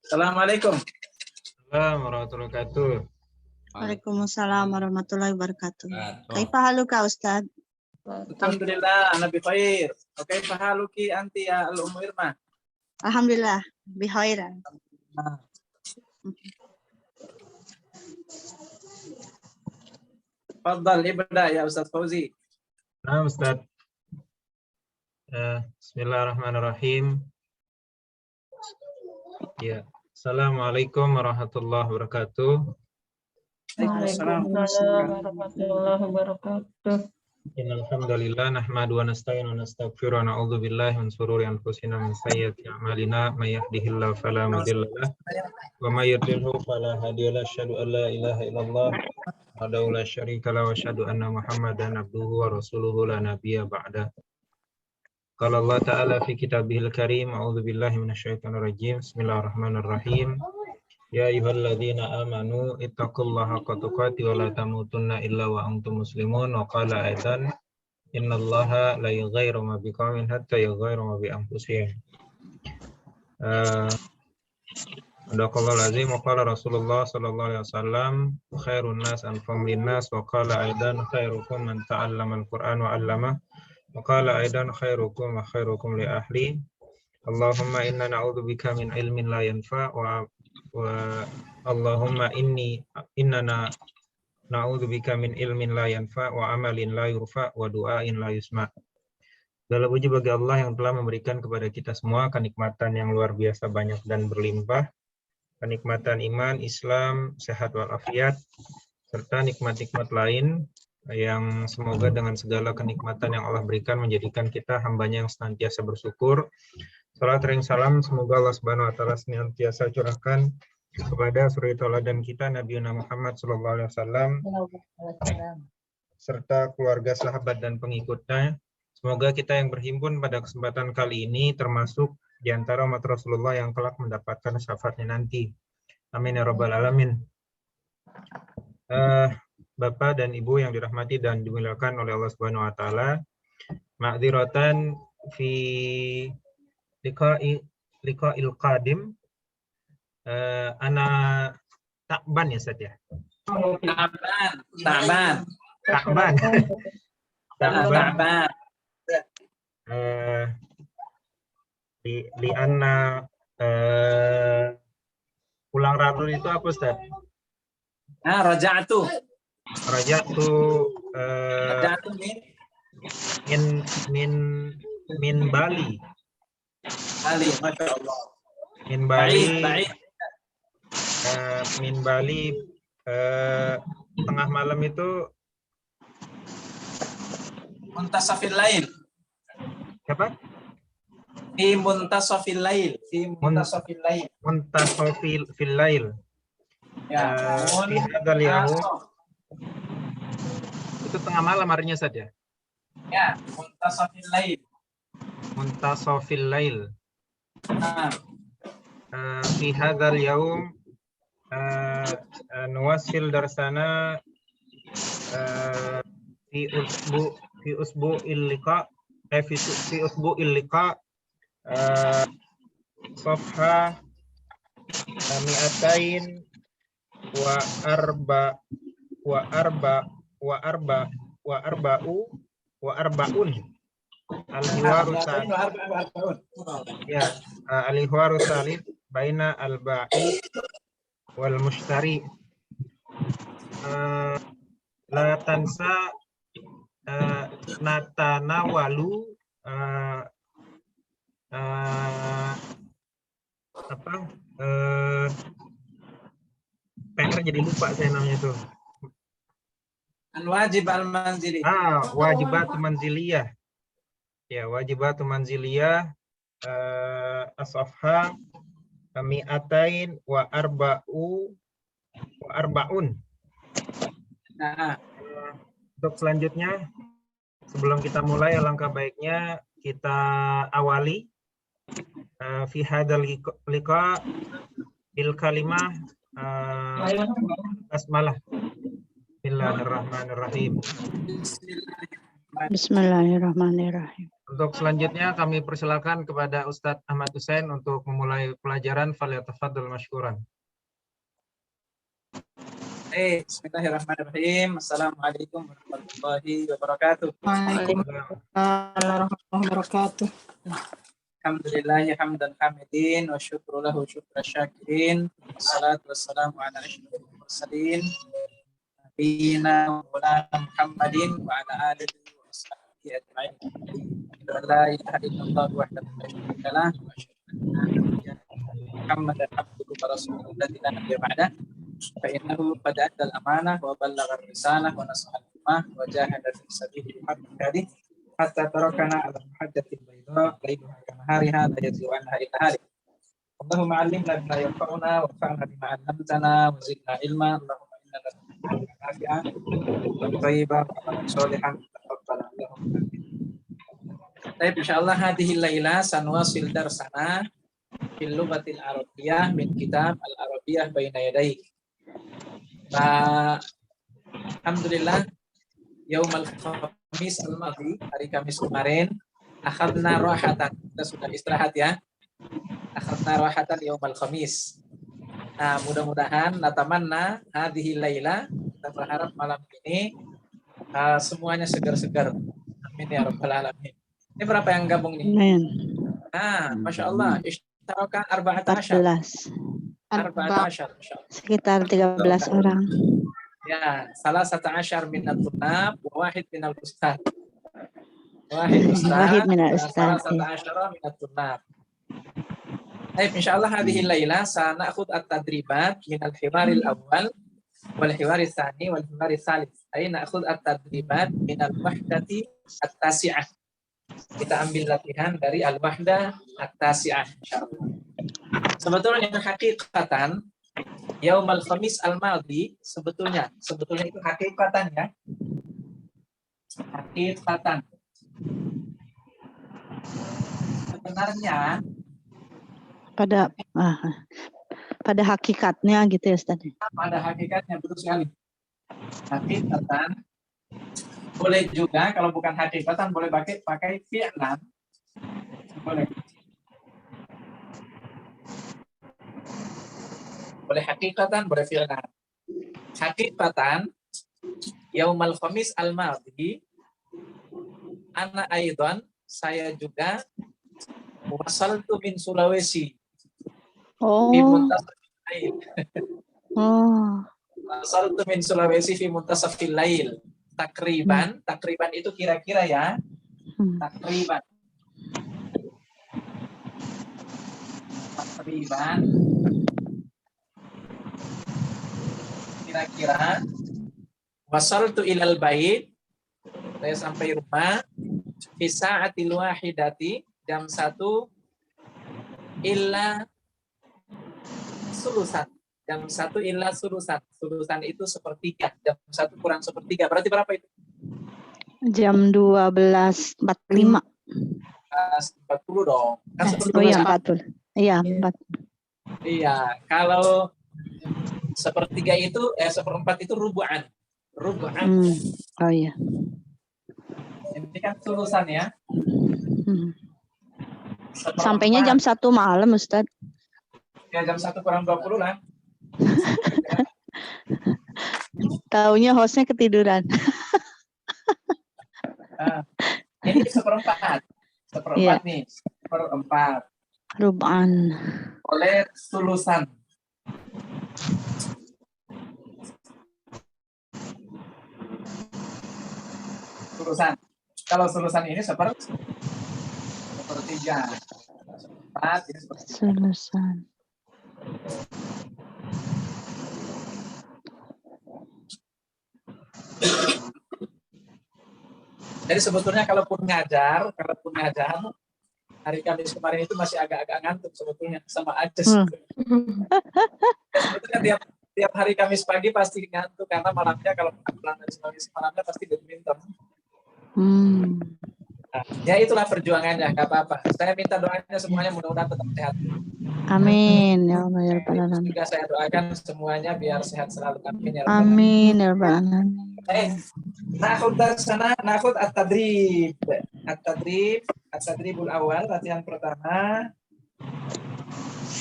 Assalamualaikum. Assalamualaikum warahmatullahi wabarakatuh. Waalaikumsalam warahmatullahi wabarakatuh. Kaifa haluka Ustaz? Alhamdulillah, ana bi khair. Wa kaifa haluki anti ya Al-Ummu Irma? Alhamdulillah, bihairan. Tafadhal ibda ya Ustaz Fauzi. Nah, Ustaz. Bismillahirrahmanirrahim. Ya, Assalamualaikum warahmatullahi wabarakatuh. Waalaikumsalam warahmatullahi wabarakatuh. Innal hamdalillah nahmadu wa nasta'inu wa nastaghfiru wa na'udzu billahi min shururi anfusina wa min sayyiati a'malina may yahdihillahu fala mudilla lahu wa may yudlilhu fala hadiya lahu. Asyhadu an la ilaha illallah wahdahu la syarika lahu wa asyhadu anna Muhammadan abduhu wa rasuluhu la nabiyya ba'da. Qala Allah ta'ala fi kitabihil karim, a'udzu billahi minasyaitonir rajim. Bismillahirrahmanirrahim. Ya ayyuhalladzina amanu ittaqullaha haqqa tuqatih wa la tamutunna illa wa antum muslimun. Wa qala aidan innallaha la yughayyiru ma biqaumin hatta yughayyiru ma bi anfusihim. Sadaqallahul azim. Wa qala Rasulullah sallallahu alaihi wasallam khairun nas anfa'uhum linnas. Wa qala aidan khairukum man ta'allama al-Qur'an wa 'allama. Wa qala aidan khairukum wa khairukum li ahli. Allahumma inna na'udzubika min ilmin la yanfa' wa Allahumma innana na'udzubika min ilmin la yanfa' wa amalin la yurfa' wa du'ain la yusma'. Segala puji bagi Allah yang telah memberikan kepada kita semua kenikmatan yang luar biasa banyak dan berlimpah, kenikmatan iman, Islam, sehat walafiat, serta nikmat-nikmat lain yang semoga dengan segala kenikmatan yang Allah berikan menjadikan kita hambanya yang senantiasa bersyukur. Salat ring salam semoga Allah Subhanahu wa taala senantiasa curahkan kepada suri tauladan kita Nabi Muhammad sallallahu alaihi wasallam serta keluarga, sahabat dan pengikutnya. Semoga kita yang berhimpun pada kesempatan kali ini termasuk di antara umat Rasulullah yang kelak mendapatkan syafaatnya nanti. Amin ya rabbal alamin. Bapak dan Ibu yang dirahmati dan dimuliakan oleh Allah Subhanahu wa taala, ma'dziratan fi liqa'il qadim, ana takban ya Ustaz ya? Takban. Li anna pulang rabu itu apa Ustaz? Raja'tu min Bali. Masya Allah. Min Bali. Baik. Min Bali tengah malam itu Muntasafil lail. Siapa? Fi muntasafil lail. Muntasafil lail. Ya. Fi hadzal yaum. Itu tengah malam artinya saja. Ya, muntasafil lail. Muntasafil lail. Nah. Fi hadzal yaum nuwasil darsana fi usbu'il liqa fi usbu'il liqa safha mi'atain wa arba'un al-hiwaru salih baina al-ba'i wal mushtari. La tansa natanawalu PR jadi lupa saya namanya tuh. Al-wajib al-manzili. Wajibatu manziliyah. Ya, wajibatu manziliyah as-safha mi'atain wa arba'un. Nah, untuk selanjutnya sebelum kita mulai alangkah baiknya kita awali fi hadzal liqa bil kalimah basmalah. Bismillahirrahmanirrahim. Bismillahirrahmanirrahim. Untuk selanjutnya kami persilakan kepada Ustadz Ahmad Hussein untuk memulai pelajaran. Falyatafaddal mashkuran. Bismillahirrahmanirrahim. Assalamualaikum warahmatullahi wabarakatuh. Waalaikumsalam warahmatullahi wabarakatuh. Alhamdulillahi hamdan hamidin wa syukru lahu syukra syakirin. Wassalatu wassalamu ala asyrafil mursalin nabiyina Maulana Muhammadin wa ala alihi wa sahbihi ajma'in. La ilaha illallah wahdahu la syarika lah wa asyhadu anna nabiyyana Muhammadan abduhu wa rasuluhu la nabiyya ba'dah. Fa innahu qad adda al-amanah wa ballagha ar-risalah wa nasaha al-ummah wa jahada fi sabilihi haqqa hatta tarakana ala muhajjatil bayda laylaha kanahariha la yazighu anha illa halik. Allahumma 'allimna bima yanfa'una wa anfa'na bima 'allamtana wa zidna ilma. Allahumma inna nas'aluka al-'afiyah wa thayyiban wa sholihan taqabbal Allahumma. Baik, insyaallah hadhihi laila sanwasil darsana fil lughatil arabiyyah min kitab al-arabiyyah baina yadayk. Alhamdulillah, Yaumal Khamis al-Madhi, hari Kamis kemarin, akhadna rahatan, kita sudah istirahat ya. Akhadna rahatan Yaumal Khamis. Nah, mudah-mudahan natamanna hadhihi laila, kita berharap malam ini semuanya segar-segar. Amin ya rabbal alamin. Ini berapa yang gabung nih? Amin. Nah, Masya Allah, ishtaraka 14. 14. Sekitar 13 orang. Ya, salah 11 minat tunab, wahid minal ustad. Wahid minal salah ustad. 11 minat tunab. Baik, insyaallah hadhihi laila sana'khud at-tadribat min al-hiwaril awal wal hiwaril tsani wal hiwaril tsalits. Ay na'khud at-tadribat min al-wahdati at-tasi'ah. Kita ambil latihan dari al-wahdah at-tasi'ah insyaallah. Sebetulnya hakikatan Yaumal Khamis al-Madhi sebetulnya itu hakikatan ya. Hakikatan. Sebenarnya pada hakikatnya gitu ya Ustaz. pada hakikatnya betul sekali. Hakikatan boleh juga kalau bukan hakikatan boleh pakai fi'lan. Boleh. Boleh hakikatan, boleh fi'lan. Hakikatan Yaumal Khamis al-Madhi ana aidan saya juga wasaltu min Sulawesi. Fi muntasafil lail. Wasaltu min Sulawesi fi muntasafil lail. Takriban itu kira-kira ya. Takriban kira-kira wasaltu ilal bait, saya sampai rumah fi sa'atil wahidati, jam 1 illa sulusan. Jam 1 illa sulusan. Sulusan itu sepertiga. Jam 1 kurang sepertiga. Berarti berapa itu? Jam 12.45. 40 dong. Kan Oh iya 40. Iya, 40. Iya, kalau sepertiga itu seperempat itu rubu'an. Oh iya. Ini kan sulusan ya. Sampainya jam 1 malam Ustaz. Ya jam 1 kurang 20 lah. Taunya hostnya ketiduran. Ini seperempat. Seperempat nih. Seperempat. Rubu'an. Oleh sulusan. Sulusan. Kalau sulusan ini sepertiga. Seperempat ini sepertiga. Sulusan. Jadi sebetulnya kalaupun ngajar hari Kamis kemarin itu masih agak-agak ngantuk sebetulnya, sama aja. Sebetulnya tiap hari Kamis pagi pasti ngantuk karena malamnya kalau pulang dari Sulawesi malamnya pasti badminton. Nah, ya itulah perjuangannya, nggak apa-apa. Saya minta doanya semuanya mudah-mudahan tetap sehat. Amin ya Allah ya Rabbal alamin. Juga saya doakan semuanya biar sehat selalu. Amin ya Rabbal Amin ya Rabbal alamin. Nakhud darsana, nakhud at-tadrib. At-tadribul awal, latihan pertama.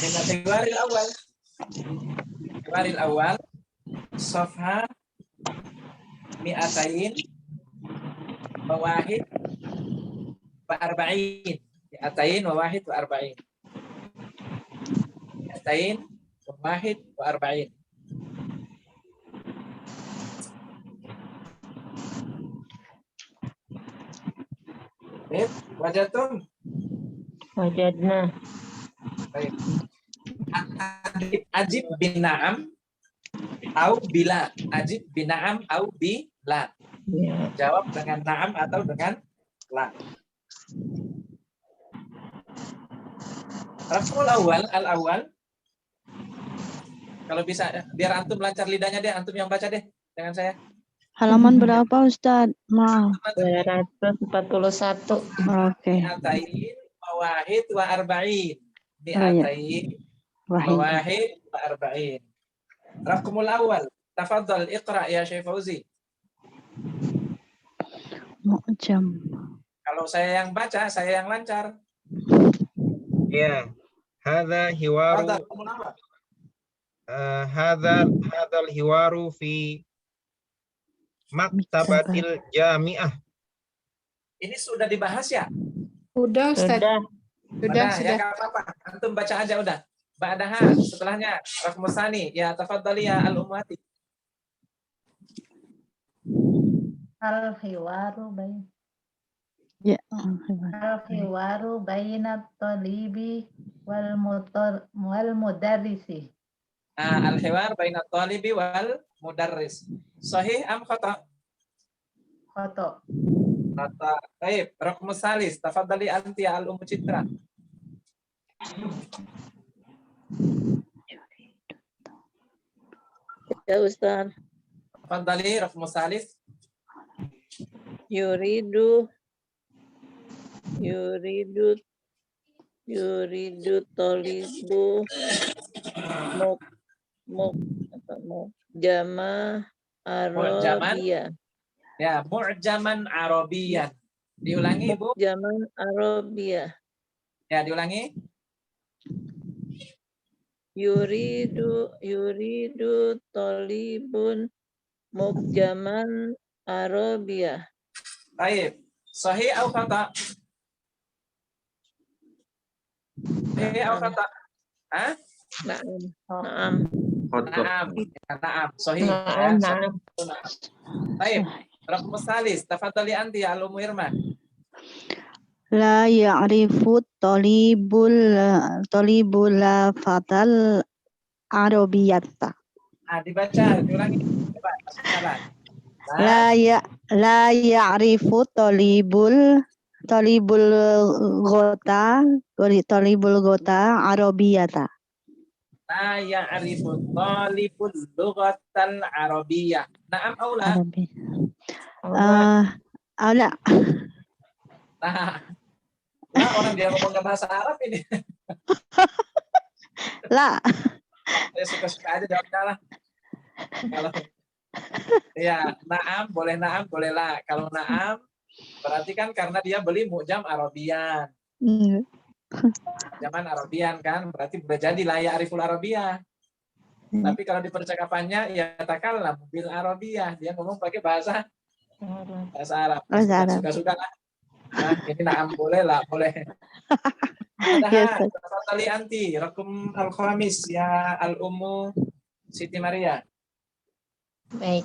Min al-hiwaril awal. Hiwaril awal. Safha mi'atain wa wahid wa arba'in. Mi'atain wa wahid wa arba'in. Mi'atain wa wahid wa arba'in. Baik, wajatum. Wajadna. Baik. Ajib bin na'am au bila. Ajib bin na'am au bila. Ya. Jawab dengan na'am atau dengan la. Raf'ul awal, al-awal. Kalau bisa, biar antum lancar lidahnya deh, antum yang baca deh, jangan saya. Halaman berapa Ustadz? Maaf. 241. Oke. Mi'atain wa wahid wa arba'in. Oh, ya. Mi'atain Wahid. wa wahid wa arba'in. Raqmul awal. Tafadhal iqra ya Syekh Fauzi. Mu'jam. Kalau saya yang baca, saya yang lancar. Ya, hadza hiwaru hadzal hiwaru fi maktabatil jami'ah. Ini sudah dibahas ya? Udah, Ustaz. Sudah. Sudah. Ya nggak apa-apa. Antum baca aja udah. Ba'daha, setelahnya Rahmusani, ya tafadhali ya al-ummati. Al-hiwaru bain Ya. al-hiwaru bainat talibi wal mudarrisi. Al-hiwar bainat talibi wal mudarris. Sahih am khata? Khoto. Khata. Baik, Rahmus Salis, tafadhali anti ya al-ummu Citra. Ya Ustaz. Tafadhali Rahmus Salis. Yuridu tolibu jama Arabia. Ya, mu'jaman Arabiyan. Diulangi, Ibu. Jaman Arabia. Ya, diulangi. Yuridu tolibun mukjaman Arabia. Baik. Sahih atau khata? Sahih atau khata? Hah? Naam. Naam. Naam. Sahih. Naam. Baik. Rahmus Salis, tafadhali anti ya al-ummu Irma. La ya'rifu talibul fatal arabiyata. Dibaca, diulangi. Coba, salah. La ya'rifu talibul gota arabiyata. La ya'rifu talibul lughatal arabiyyah. Naam au la? Aula. Nah, orang dia ngomong bahasa Arab ini. La. Ya suka-suka aja jawabnya lah. Kalau ya naam boleh lah. Kalau naam berarti kan karena dia beli mu'jam Arabian. Zaman Arabian kan berarti boleh jadi layak ariful Arabiyah. Tapi kalau di percakapannya ya takallam bil Arabiyah, dia ngomong pakai bahasa Arab. Suka-suka lah. Nah, ini naam boleh lah, boleh. Ada tali anti rakum al-khamis ya al-ummu Siti Maria. Baik.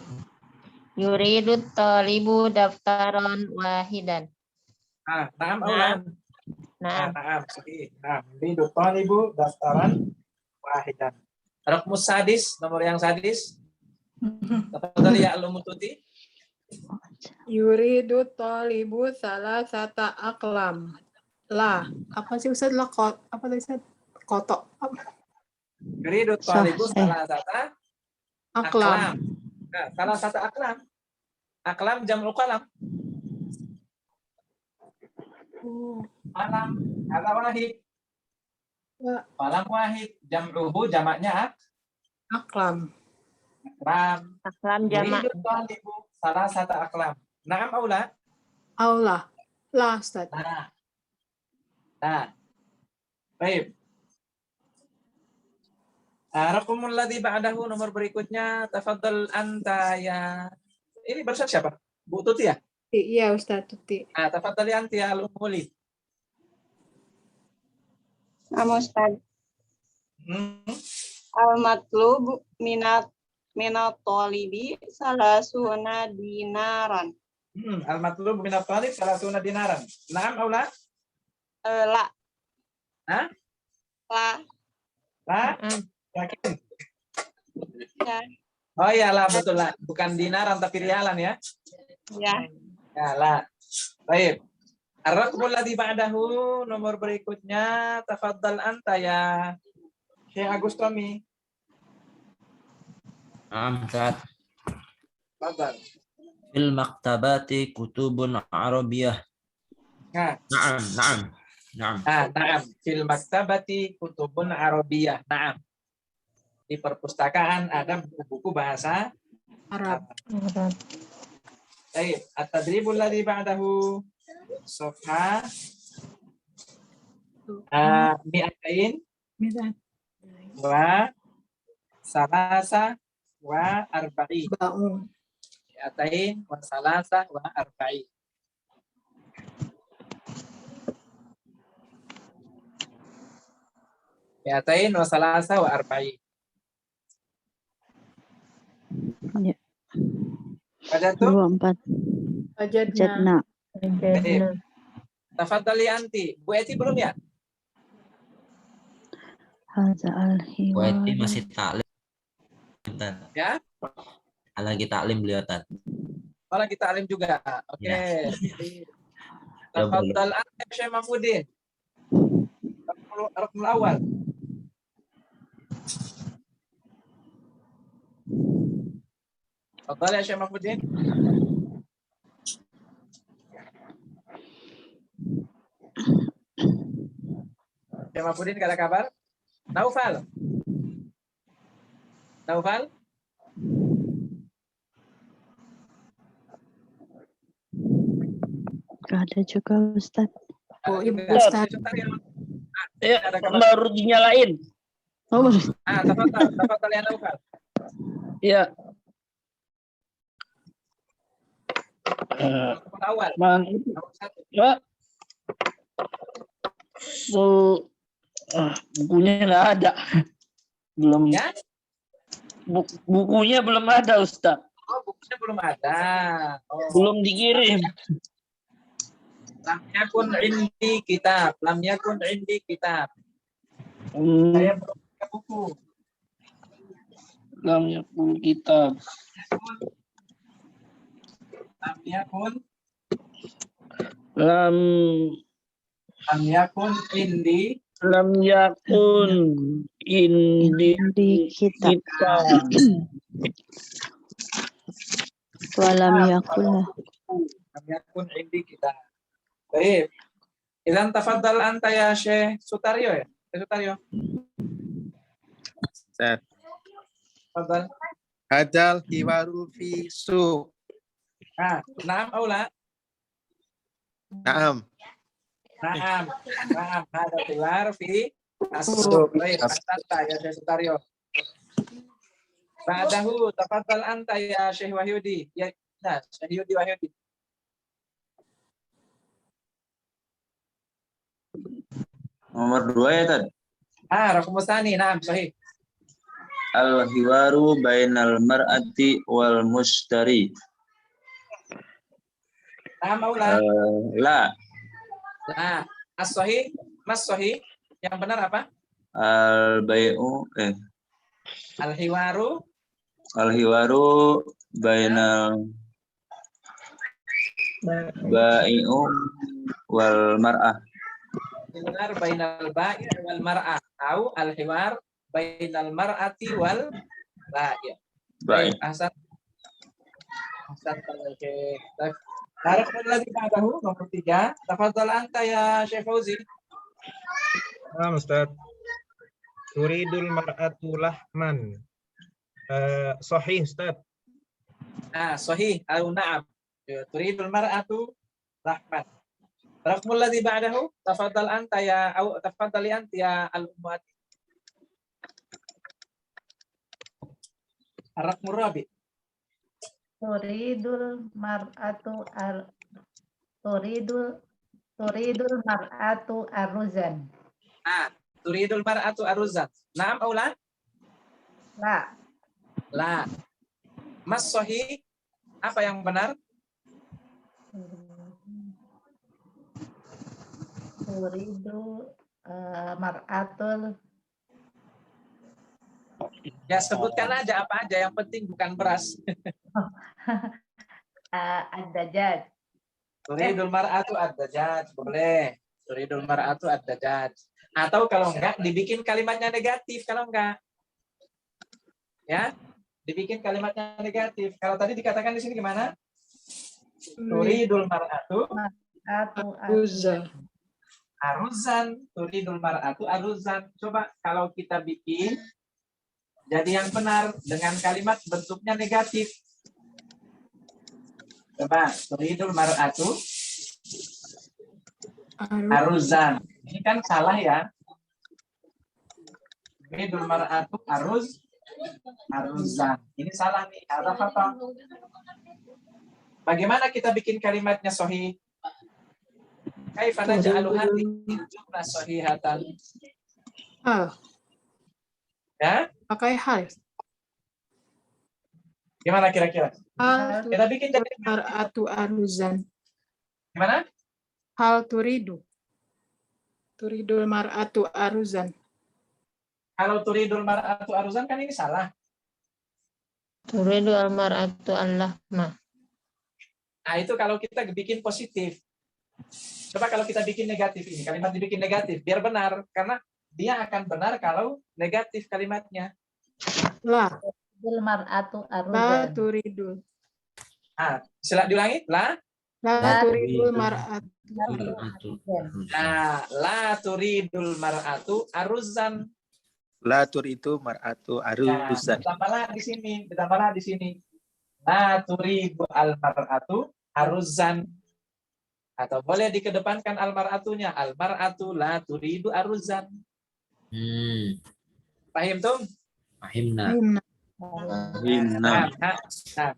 Yuridu talibu daftaran wahidan. Naam aulan. Naam. Naam, sahih. Naam, yuridu talibu daftaran wahidan. Rakmus sadis, nomor yang sadis. Tadi ya al-ummu Tuti. Yuridu talibu salasata aqlam. La. Apa sih Ustaz? Apa tadi Ustaz? Koto. Yuridu talibu salasata Aqlam. Nah, salasata aqlam. Aqlam jam'u qalam. Qalam ala wahid. Qalam wahid jam'uhu jamaknya Aqlam. aqlam. Aqlam jamak. Yuridu talibu salasata aqlam. Na'am au la? Aula. La, Ustaz. Nah. Baik. Raqamul ladzi ba'dahu, nomor berikutnya, tafadhal anta ya. Ini barusan siapa? Bu Tuti ya? Iya, Ustaz Tuti. Tafadhali anti ya al-umuli. Nama Ustaz. Al-matlub minat tolibi salasuna dinaran. Al-matlub minat talib salasuna dinaran. Naam au la? La. Hah? La. La? Yakin? Ya. Oh iya lah, betul lah. Bukan dinaran tapi rialan ya. Ya. Ya lah. Baik. Ar-raqmul ladzi ba'dahu, nomor berikutnya, tafadhal anta ya Syekh Agus Tomi. Ustaz. Tafadhal. Fil maktabati kutubun arabiyah. Na'am. Na'am. Fil maktabati kutubun arabiyah. Na'am. Di perpustakaan ada buku-buku bahasa Arab. Baik, at-tadribul ladzi ba'dahu safha mi'atain wa salasa wa arba'in. Mi'atain wa salasa wa arba'in. Mi'atain wa salasa wa arba'in. Ya. Wajadtum? 24. Wajadna. Wajadna. Tafadhali anti. Bu Eti belum ya? Hadza al-hiwar. Bu Eti masih taklim. Ya? Lagi taklim beliau tadi. Oh, lagi taklim juga. Oke. Tafadhal anti Syekh Mahfudin. Rukun awal. Tafadhal ya Syekh Mahfudin. Syekh Mahfudin gak ada kabar? Naufal. Gak ada juga Ustaz. Oh, Ibu Ustaz. Ya, baru dinyalain. Oh, baru. Tafadhal ya Naufal. Ya. Rukun awal. Ya. Bukunya nggak ada. Belum. Ya? Bukunya belum ada, Ustaz. Oh, bukunya belum ada. Oh. Belum dikirim. Lam yakun indi kitab. Hmm. Saya belum punya buku. Lam yakun kitab. Lam yakun Di indi kitab. Walam yakul. Lam yakun indi kitab. Baik. Idzan tafadhal anta ya Syekh Sutaryo ya? Syekh Sutaryo. Ustaz. Tafadhal. Hadzal hiwaru fi suq. Naam au la? Naam. Hadzal hiwar fi as-suq. Baik, anta ya Syekh Sutaryo. Ba'dahu tafadhal anta ya Syekh Wahyudi. Ya, Syekh Wahyudi. Nomor 2 ya tadi. Raqmusani, naam, sahih. Al-hiwaru bainal mar'ati wal mushtari. Naam au la? La. As-sahih, mas sahih. Yang benar apa? Al-bai'u Al-hiwaru bainal bai'u wal mar'ah. Hiwar bainal ba'i wal mar'ah. Au al-hiwar bainal mar'ati wal ba'i. Baik, Hasan. Tarik lagi ba'dahu nomor 3. Tafadhal anta ya Syekh Fauzi. Ustaz. Turidul mar'atu lahman. Sahih Ustaz. Sahih atau na'am. Turidul mar'atu rahmat. Raqmul ladzi ba'dahu tafaddal anta ya au tafaddali anti ya al-ummat. Ar-raqmur rabi. Turidul mar'atu aruzan. Turidul mar'atu aruzan. Na'am au la? La. Mas sahih, apa yang benar? Turidu mar'atul. Ya sebutkan aja apa aja, yang penting bukan beras. Ad-dajjaj. Turidul mar'atu ad-dajjaj, boleh. Turidul mar'atu ad-dajjaj. Atau kalau enggak dibikin kalimatnya negatif, kalau enggak. Ya, dibikin kalimatnya negatif. Kalau tadi dikatakan di sini gimana? Turidul mar'atu aruzan. Turidul mar'atu aruzan. Coba kalau kita bikin jadi yang benar dengan kalimat bentuknya negatif. Coba, turidul mar'atu aruzan. Ini kan salah ya. Turidul mar'atu aruzan. Ini salah nih. Ada apa? Bagaimana kita bikin kalimatnya sahih? Kaifa naj'alu hadhihi jumlah sahihatan? Ya? Pakai hal. Gimana kira-kira? Kita bikin jadi Mar'atu aruzan. gimana? Hal turidu. Turidul mar'atu aruzan. Kalau turidul mar'atu aruzan kan ini salah. Turidul mar'atu al-lahma. Nah, itu kalau kita bikin positif. Coba kalau kita bikin negatif ini, kalimat dibikin negatif, biar benar. Karena dia akan benar kalau negatif kalimatnya. La. Turidul mar'atu La aruzan. turidul. Sila diulangi. La turidul mar'atu. La turidul mar'atu aruzan. La turidu mar'atu aruzan. Ditambahlah di sini. La turidu al mar'atu aruzan. Atau boleh dikedepankan al mar'atunya. Al mar'atu la turidu aruzan. Paham tuh? Fahimna.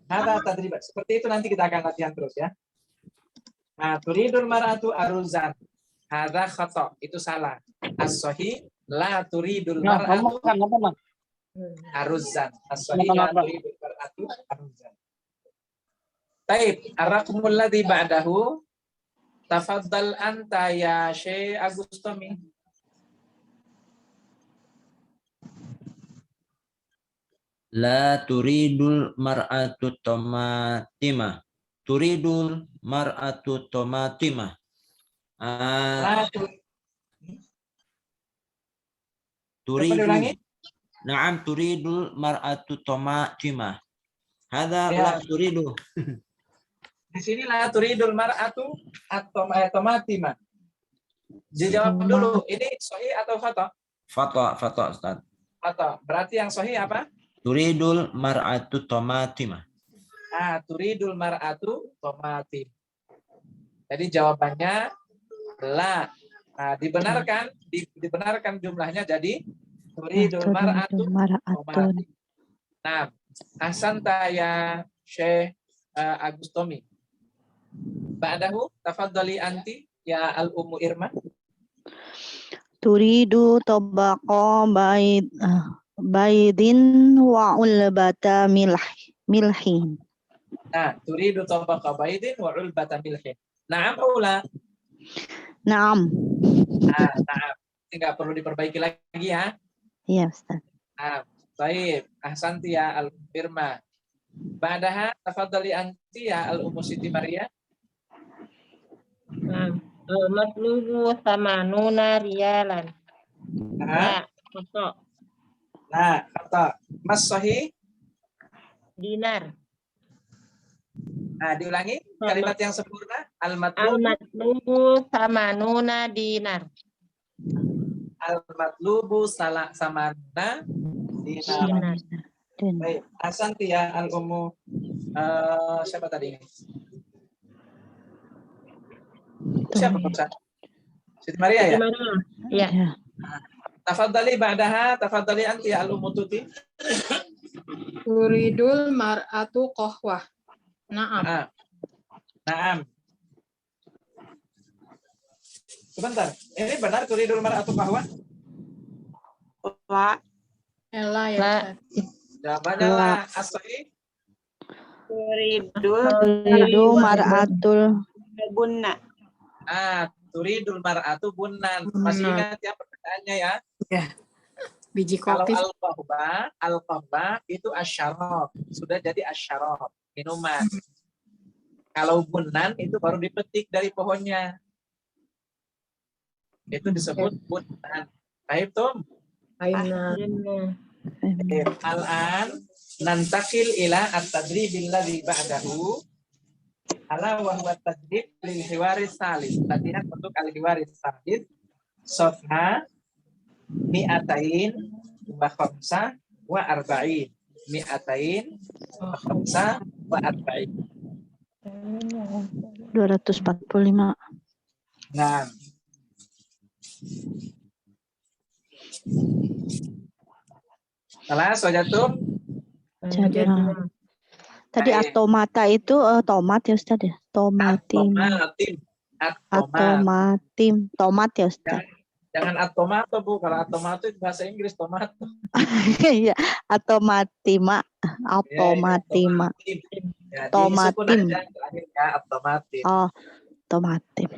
Ada tadrib. Seperti itu nanti kita akan latihan terus ya. Turidul mar'atu aruzan. Hadza khata, itu salah. As-sahih la turidul mar'atu aruzan. As-sahih la turidul mar'atu aruzan. Baik, ar-raqmul ladzi ba'dahu tafaddal anta ya Syekh Agustomi. La turidul mar'atu tomatimah. Turidul mar'atu tomatimah. Turidul. Naam turidul mar'atu tomatimah. Hadza la turidu. Di sini la turidul mar'atu tomatimah. Dijawab dulu, ini sahih atau khata? Fata Ustaz. Khata. Berarti yang sahih apa? Turidul mar'atu tomatimah. Turidul mar'atu tomatim. Jadi jawabannya la. Dibenarkan jumlahnya jadi turidul mar'atu tomatim. Nah, ahsanta ya Syekh Agustomi. Ba'dahu tafaddali anti ya al-ummu Irma. Turidu tabaqa baidin wa ulbata milhin. Turidu tabaqa baidin wa ulbata milhin. Na'am atau la? Naam. Na'am. Tidak perlu diperbaiki lagi ya. Iya, Ustaz. Baik, ahsanti ya al-Irma. Ba'daha tafaddali anti ya al-ummu Siti Maria. Matlubu samanuna riyalan. Kata Mas sahih Dinar. Diulangi kalimat yang sempurna. Al-matlubu samanuna dinar. Al-matlubu samanuna dinar. Baik, ahsanti ya al-ummu Siapa tadi? Siapa Ustaz? Siti Maria ya? Ya. Ya. Tafadhali ba'daha, tafadhali anti ya al-Ummu Tuti. Turidul mar'atu qahwah. Naam. Naam. Sebentar, ini benar turidul mar'atu qahwah? La. Ela ya La. Ustaz. Jawabannya la. As-sahih. Turidu mar'atul Bunna. Turidul mar'atu bunnan. Masih ingat ya perbedaannya ya? Ya. Biji Kalau kopi. al-qahbah itu asyarab. Sudah jadi asyarab, minuman. Kalau bunnan itu baru dipetik dari pohonnya. Itu disebut bunnan. Baik, Tom. Aina. Al-an nantakil ila at-tadribil ladzi ba'dahu. Ala wa huwa tadrib lil hiwaris salis. Latihan untuk al-hiwaris salis. Sofha mi'atain wa khamsa wa arba'in. Mi'atain wa khamsa wa arba'in. 245. Nah. Salah, Sojatum. Jadi, tadi atomata itu tomat ya Ustaz ya? Tomatim. Tomat ya Ustaz. Jangan atomato Bu, kalau atomato itu bahasa Inggris tomato. Iya, atomatima. Ya, Tomatim. Tomatim. Oh, tomatim.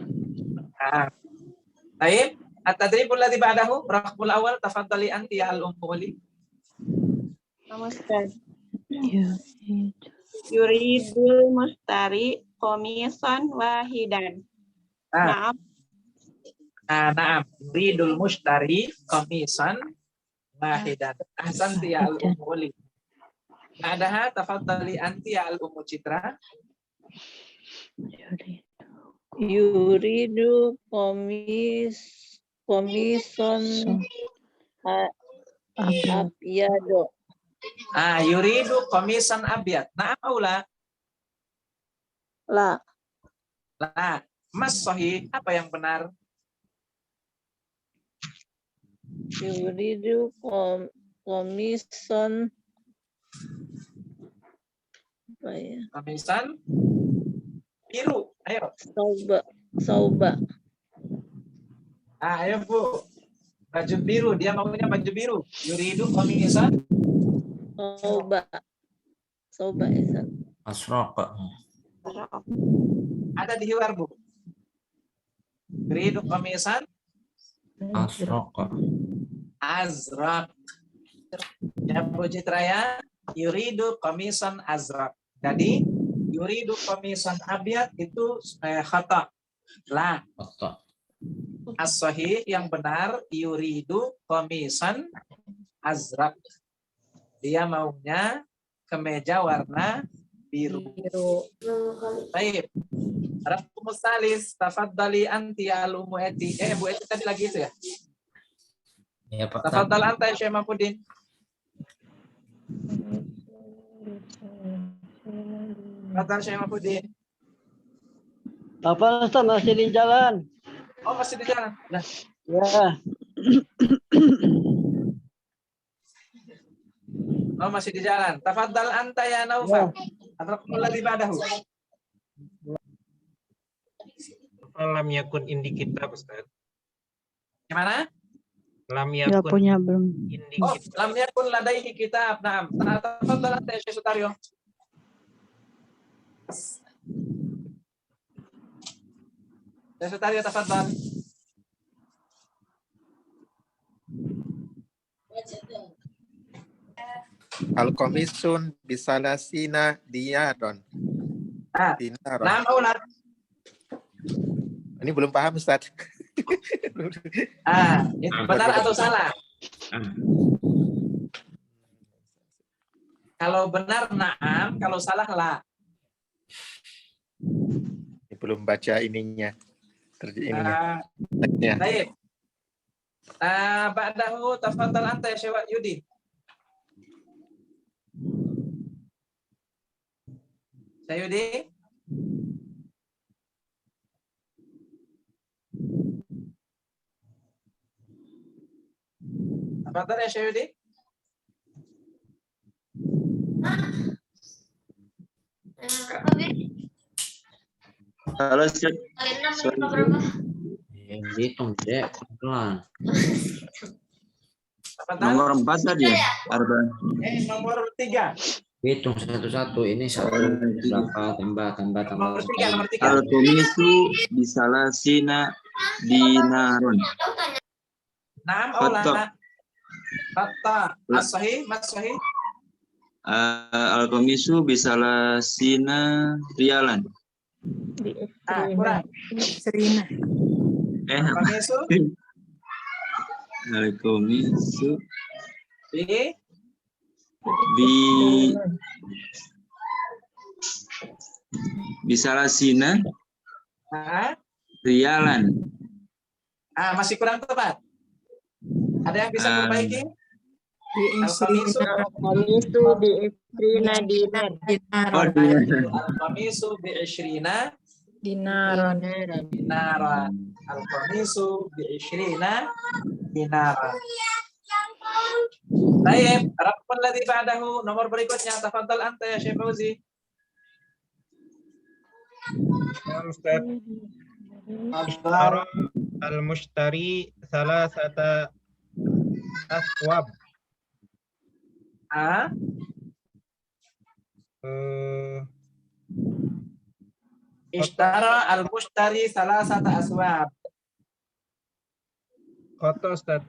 Baik, at-tadribul ladzi ba'dahu, raqbul awal, tafadhali anti ya al-Ummu Uli. Namaste. Ya. Yuridul mustari komisan wahidan. Naam. Naam. Yuridul mushtari komisan wahidan. Ahsanti ya al-Ummu Uli. Adaha tafadhali anti ya al-Ummu Citra. Yuridu komison abyado. Yuridu komisan abyad. Naam aula. La. La. Mas sahih, apa yang benar? Yuridu komison apa ya? Komisan biru. Ayo. Sauba. Ayo Bu. Baju biru, dia maunya baju biru. Yuridu komisan Sauba Isa. Asraqa. Ada di hiwar Bu. Yuridu komisan Asraqa. azraq. Ya Bu Citra ya. Yuridu komisan azraq. Jadi yuridu komisan abyad itu khata. La. As-sahih yang benar yuridu komisan azraq. Dia maunya kemeja warna biru. Baik. Raqum salis tafadhali anti ya al-Ummu Eti. Bu Eti tadi lagi itu ya? Ya Pak. Tafadhal anta ya Syekh Mahfudin. Tafadhal Syekh Mahfudin. Apa Ustaz masih di jalan? Oh, masih di jalan. Nah. Ya. Oh, masih di jalan. Tafadhal anta ya Naufal. Adrakumul ladzi ba'dahu. Lam yakun indi kitab Ustaz. Gimana? Lam Ya yakun punya belum. indi Oh, kitab. lam yakun ladaihi kitab. Naam. Tafadhal anta ya Syekh Sutaryo. Syekh Sutaryo tafadhal. Al-komisun bisalasina diyaron. Dinaron. Naam aulad. Ini belum paham Ustaz. Itu benar atau salah? Kalau benar na'am, kalau salah la. Ini belum baca ininya. Teksnya. Baik. Ba'dahu tafadhal anta ya Syekh Yudi. Sayudi? Apa tadi ya Sayudi? Halo, Ustaz. Hitung, Dek. Pelan. Nomor 4 tadi ya? Arba. Nomor 3. Hitung satu-satu. Ini satu berapa? Tambah. Nomor 3. Al-Komisu bisalasina dinaron. Naam Khata. Khata. As-sahih, mas-sahih. Al-Komisu bisalasina rialan. Kurang. Serina. Al-Komisu Al-Komisu bisalasina rialan. Masih kurang tepat. Ada yang bisa perbaiki? Al-Komisu bi'isrina dinar. Al-Komisu bi'ishrina Dinaron. Al-Komisu bi'ishrina dinaran. Baik, Rabbul ladzi ba'dahu, nomor berikutnya. Tafadhal anta ya Syekh Fauzi. Ishtara al-mushtari salasata aswab. Ishtara al-mushtari salasata aswab. Khata, Ustaz.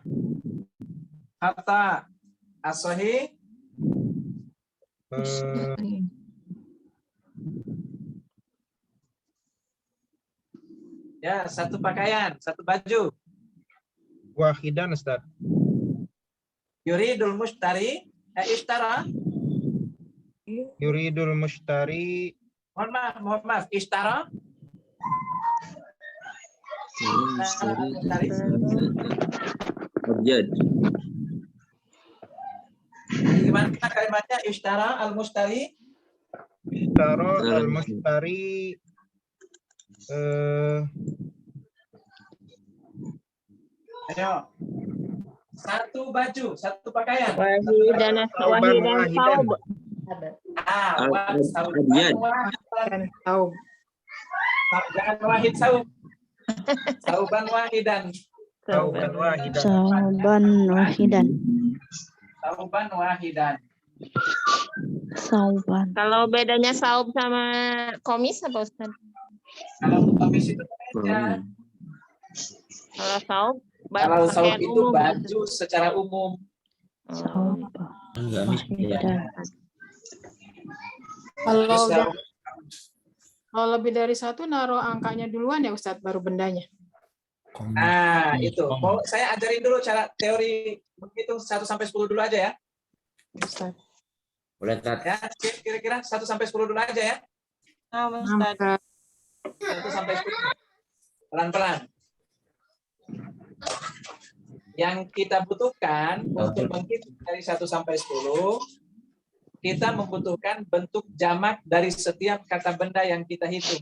Khata. As-sahih. Ya, satu pakaian, satu baju. Wahidan, Ustaz. Yuridul mushtari, ishtara. Yuridul mushtari. Mohon maaf, ishtara. Abjad. Gimana kalimatnya? Ishtara al-mushtari. Ishtara al-mushtari. Ayo. Satu baju, satu pakaian. Wahidan saub. Jangan wahid saub. Sauban wahidan. Sauban wahidan. Sauban. Kalau bedanya saub sama komis apa Ustaz? Kalau komis itu beda. Kalau saub, kalau saub itu baju secara umum. Saub. Kalau lebih dari satu naruh angkanya duluan ya Ustadz, baru bendanya. Itu. Mau saya ajarin dulu cara teori menghitung 1 sampai 10 dulu aja ya. Ustadz. Boleh, Ustadz. Ya, kira-kira 1 sampai 10 dulu aja ya. 1 sampai 10. Pelan-pelan. Yang kita butuhkan untuk menghitung dari 1 sampai 10, kita membutuhkan bentuk jamak dari setiap kata benda yang kita hitung.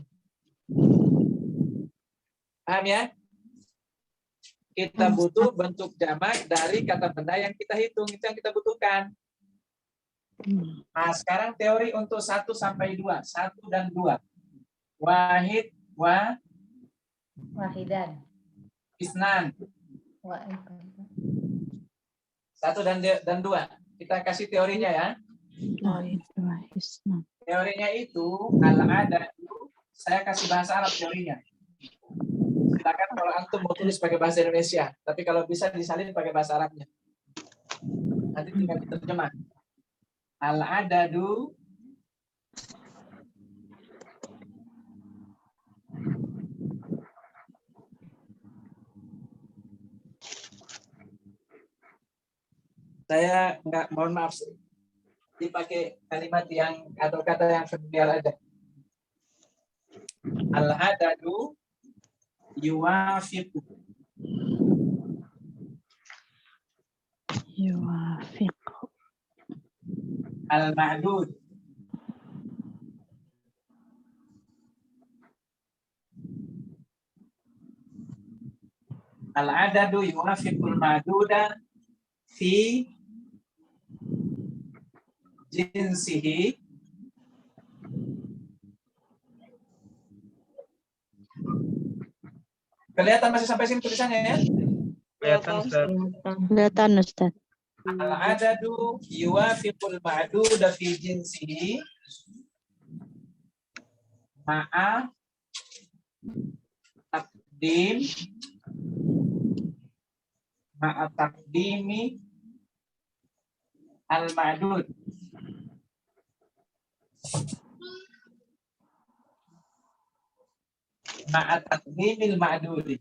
Paham ya? Kita butuh bentuk jamak dari kata benda yang kita hitung. Itu yang kita butuhkan. Nah, sekarang teori untuk 1 sampai 2. 1 dan 2. Wahid, wahidan. Isnan. 1 dan 2. Kita kasih teorinya ya. Teorinya itu al-ada, saya kasih bahasa Arab teorinya. Silakan kalau antum mau tulis pakai bahasa Indonesia, tapi kalau bisa disalin pakai bahasa Arabnya. Nanti tinggal diterjemah. Al-adadu saya mohon maaf dipakai kalimat yang atau kata yang familiar aja. Al-adadu yuwafiqu. Al-ma'dud Al-adadu yuwafiqul ma'duda fi jinsihi kelihatan masih sampai sini tulisannya ya? Kelihatan, Ustaz. Kelihatan, Ustaz. Al-adadu yuwafiqul ma'duda fi jinsihi ma'a taqdimi al-ma'dud. Ma'a taqdimil ma'dudi.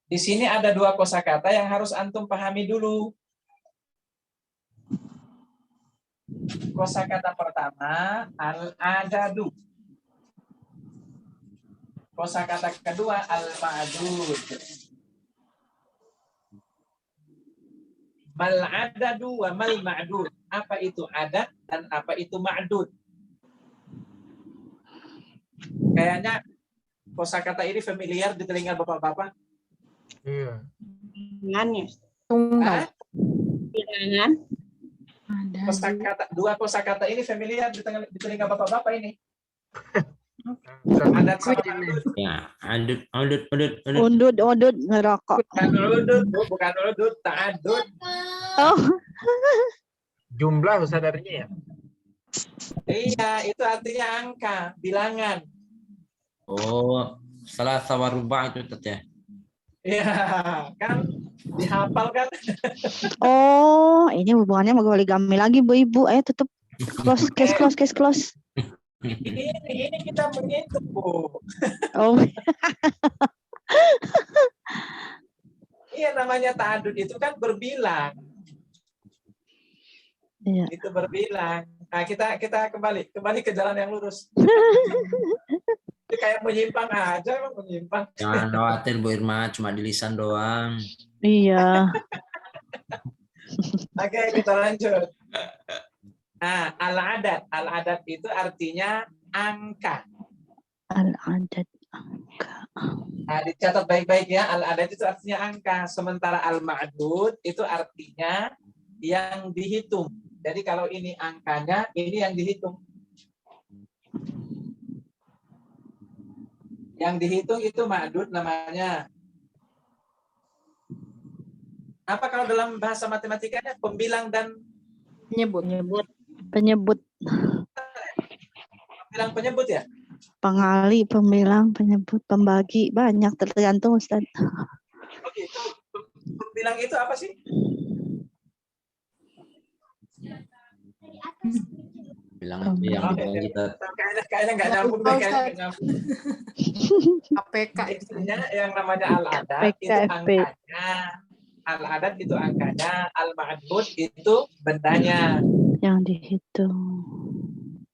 Di sini ada dua kosakata yang harus antum pahami dulu. Kosakata pertama al-adadu. Kosakata kedua al-ma'dud. Mal adadu wa mal ma'dud. Apa itu adad dan apa itu ma'dud? Kayaknya kosakata ini familiar di telinga bapak-bapak. Iya. Bilangannya. Tunggal. Bilangan. Dua kosakata ini familiar di telinga bapak-bapak ini. Adat sama ma'dud. Ya, udut. Undut ngerokok. Bukan udut, ta'adud. Oh. Jumlah Ustaz artinya ya? Iya, itu artinya angka, bilangan. Oh, salah sawaruba itu Ustaz ya. Iya, kan dihafal kan? Oh, ini hubungannya sama poligami lagi, Bu Ibu. Ayo tutup. Case close. Ini kita menghitung, Bu. Oh. Iya, namanya ta'adud itu kan berbilang. Iya. Itu berbilang. Nah, kita kembali ke jalan yang lurus. Itu kayak menyimpang aja, emang menyimpang. Jangan khawatir Bu Irma, cuma di lisan doang. Iya. Oke, kita lanjut. Nah, al-adad itu artinya angka. Al-adad angka. Nah, dicatat baik-baik ya. Al-adad itu artinya angka, sementara al-ma'dud itu artinya yang dihitung. Jadi kalau ini angkanya, ini yang dihitung. Yang dihitung itu ma'dud namanya. Apa kalau dalam bahasa matematikanya? Pembilang dan Penyebut. Pembilang penyebut ya? Pengali, pembilang, penyebut, pembagi, banyak tergantung Ustaz. Oke, itu pembilang itu apa sih? Bilang apa yang kita Kayaknya nggak nyambung deh, kayaknya nggak nyambung. APK Intinya yang namanya al-adad itu angkanya. Al-adad itu angkanya, al-ma'dud itu bendanya. Yang dihitung.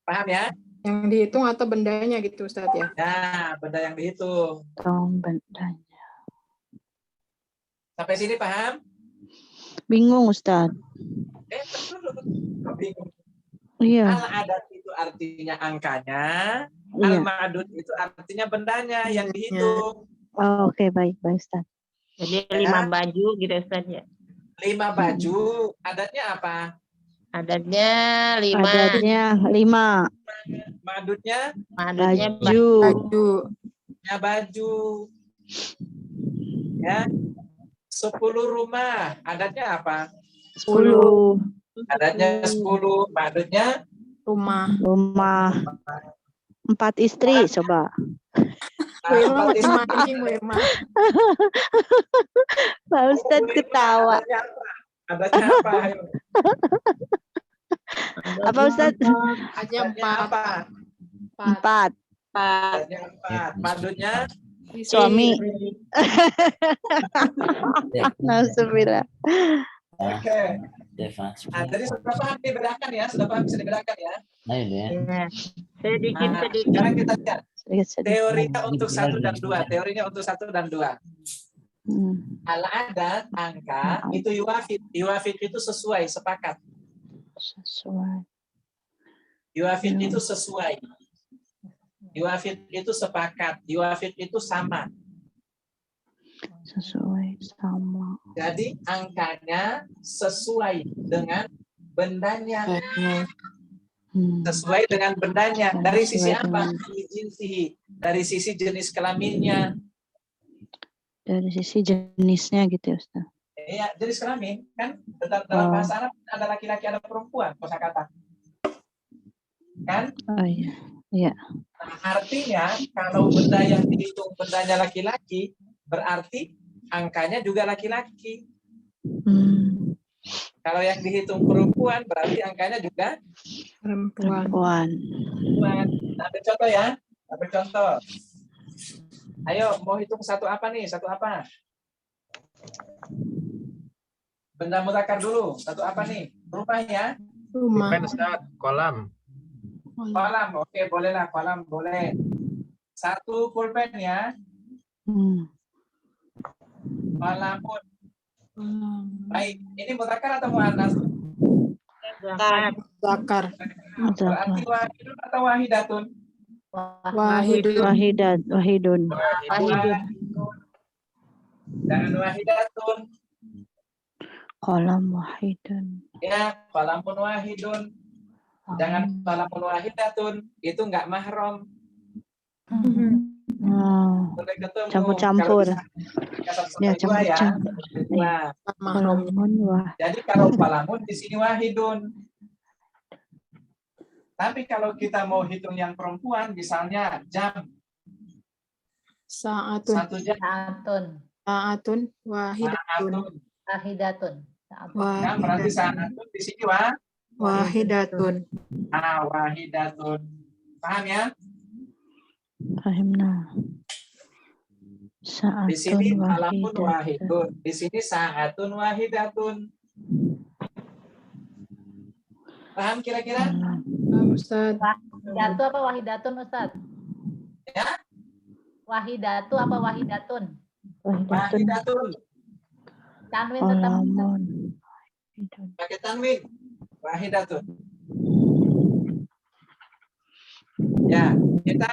Paham ya? Yang dihitung atau bendanya gitu Ustaz ya? Nah, benda yang dihitung. Bendanya. Sampai sini paham? Bingung Ustaz. Kok bingung? Iya. Al-adad itu artinya angkanya, Iya. al-ma'dud itu artinya bendanya yang dihitung. Oh, oke, baik Ustaz. Jadi 5 baju gitu Ustaz ya. 5 baju, adatnya apa? Adatnya 5. Adatnya 5. Ma'dudnya? Baju. Baju. Ya. 10 rumah, adatnya apa? 10. Adatnya 10, ma'dudnya? Rumah. 4 istri, coba. Pak Ustaz ketawa. Adatnya apa? Apa Ustaz? Aja 4. 4. Adatnya 4. Ma'dudnya? Suami. Nauzubillah. Oke. Nah, jadi sudah paham dibedakan ya? Sudah paham bisa dibedakan ya? Ayo deh. Sedikit. Sekarang kita lihat. Teorinya untuk 1 dan 2. Teorinya untuk 1 dan 2. Al-adad, angka, itu yuwafid. Yuwafid itu sesuai, sepakat. Sesuai. Yuwafid itu sesuai. Yuwafid itu sepakat. Yuwafid itu sama. Sesuai sama. Jadi angkanya sesuai dengan bendanya. Sesuai dengan bendanya. Dari sisi apa? Dari sisi jenis kelaminnya. Dari sisi jenisnya gitu ya Ustaz. Iya, jenis kelamin kan dalam bahasa Arab ada laki-laki ada perempuan kosakata. Kan? Oh iya. Iya. Nah, artinya kalau benda yang dihitung bendanya laki-laki, berarti angkanya juga laki-laki. Kalau yang dihitung perempuan, berarti angkanya juga perempuan. Ambil contoh ya. Ambil contoh. Ayo, mau hitung satu apa nih? Satu apa? Benda mudzakkar dulu. Satu apa nih? Rumah ya? Rumah. Ustaz, kolam. Kolam, oke, bolehlah kolam, boleh. Satu pulpen ya. Kolamun. Baik, ini mudzakkar atau muannas? Mudzakkar. Berarti wahidun atau wahidatun? Wahidun. Jangan wahidatun. Kolam wahidun. Ya, kolamun wahidun. Jangan kolamun wahidatun. Itu enggak mahram. Campur-campur. Ya, campur-campur. Jadi kalau kolamun di sini wahidun. Tapi kalau kita mau hitung yang perempuan, misalnya jam. Sa'atun. Satu jam. Sa'atun wahidatun. Nah, berarti sa'atun di sini wahidatun. Wahidatun. Paham ya? Pahimna. Di sini kalamun wahidun. Di sini sa'atun wahidatun. Paham kira-kira? Ustaz. Wahidatu apa wahidatun, Ustaz? Ya? Wahidatu apa wahidatun? Wahidatun. Tanwin tetap. Pakai tanwin. Wahidatun. Ya, kita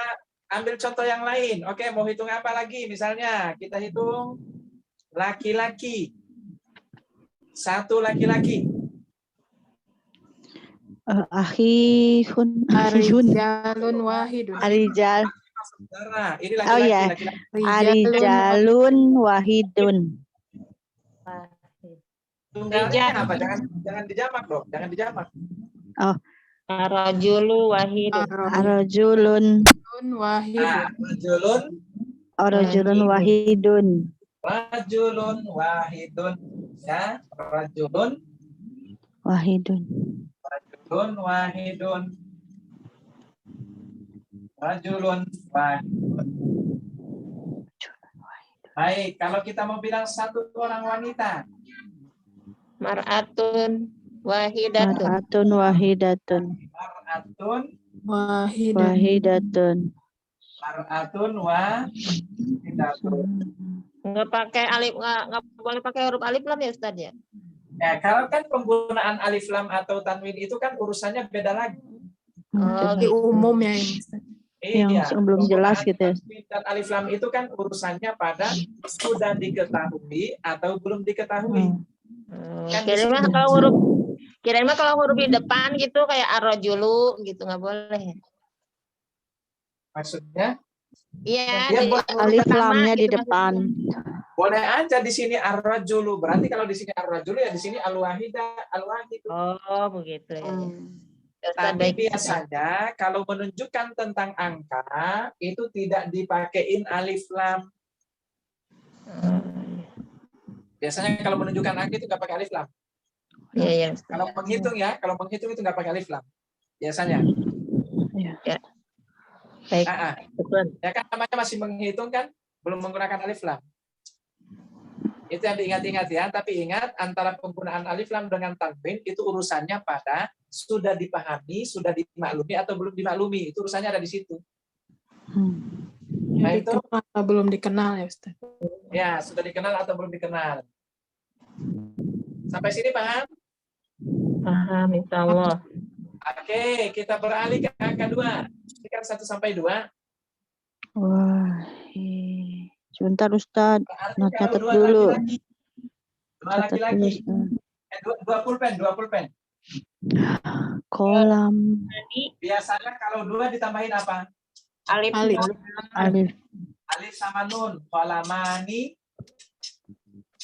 ambil contoh yang lain. Oke, mau hitung apa lagi? Misalnya, kita hitung laki-laki. Satu laki-laki. Akhihun. Arijalun wahidun. Arijal. Nah, ini laki-laki. Oh ya. Arijalun wahidun. Tunggalnya apa? Jangan dijamak dong. Jangan dijamak. Oh. Arajulu wahidun. Arajulun wahidun. Rajulun wahidun. Rajulun wahidun. Ya, rajulun wahidun. Rajulun wahidun. Rajulun wahidun. Baik, kalau kita mau bilang satu orang wanita. Mar'atun wahidatun. Mar'atun wahidatun. Mar'atun wahidatun. Mar'atun wahidatun. Nggak pakai alif, nggak boleh pakai huruf alif lam ya Ustaz ya? Ya, kalau kan penggunaan alif lam atau tanwin itu kan urusannya beda lagi. Di umum ya ini. Yang belum jelas gitu ya. Dan alif lam itu kan urusannya pada sudah diketahui atau belum diketahui. Kirain mah kalau huruf di depan gitu kayak arrojulu gitu nggak boleh. Maksudnya? Iya. Ya, alif lamnya di depan. Boleh aja di sini ar-rajulu. Berarti kalau di sini ar-rajulu ya di sini al-wahida, al-wahid. Oh, begitu ya. Tapi biasanya kalau menunjukkan tentang angka itu tidak dipakein alif lam. Biasanya kalau menunjukkan angka itu nggak pakai alif lam. Iya, iya. Kalau menghitung itu nggak pakai alif lam. Biasanya. Ya. Baik. Ya kan namanya masih menghitung kan, belum menggunakan alif lam. Itu yang diingat-ingat ya. Tapi ingat antara penggunaan alif lam dengan tanwin itu urusannya pada sudah dipahami, sudah dimaklumi atau belum dimaklumi. Itu urusannya ada di situ. Nah, itu belum dikenal ya Ustaz. Ya, sudah dikenal atau belum dikenal. Sampai sini paham? Paham, insyaallah. Oke, kita beralih ke angka 2. Ini kan 1 sampai 2. Sebentar Ustaz. Berarti Nah, kalau catat dua dulu. laki-laki, dua Catat dulu. laki-laki, Ustaz. dua pulpen, dua pulpen. Kolam Biasanya kalau dua ditambahin apa? Alif. Alif. alif Alif sama nun. Kolamani.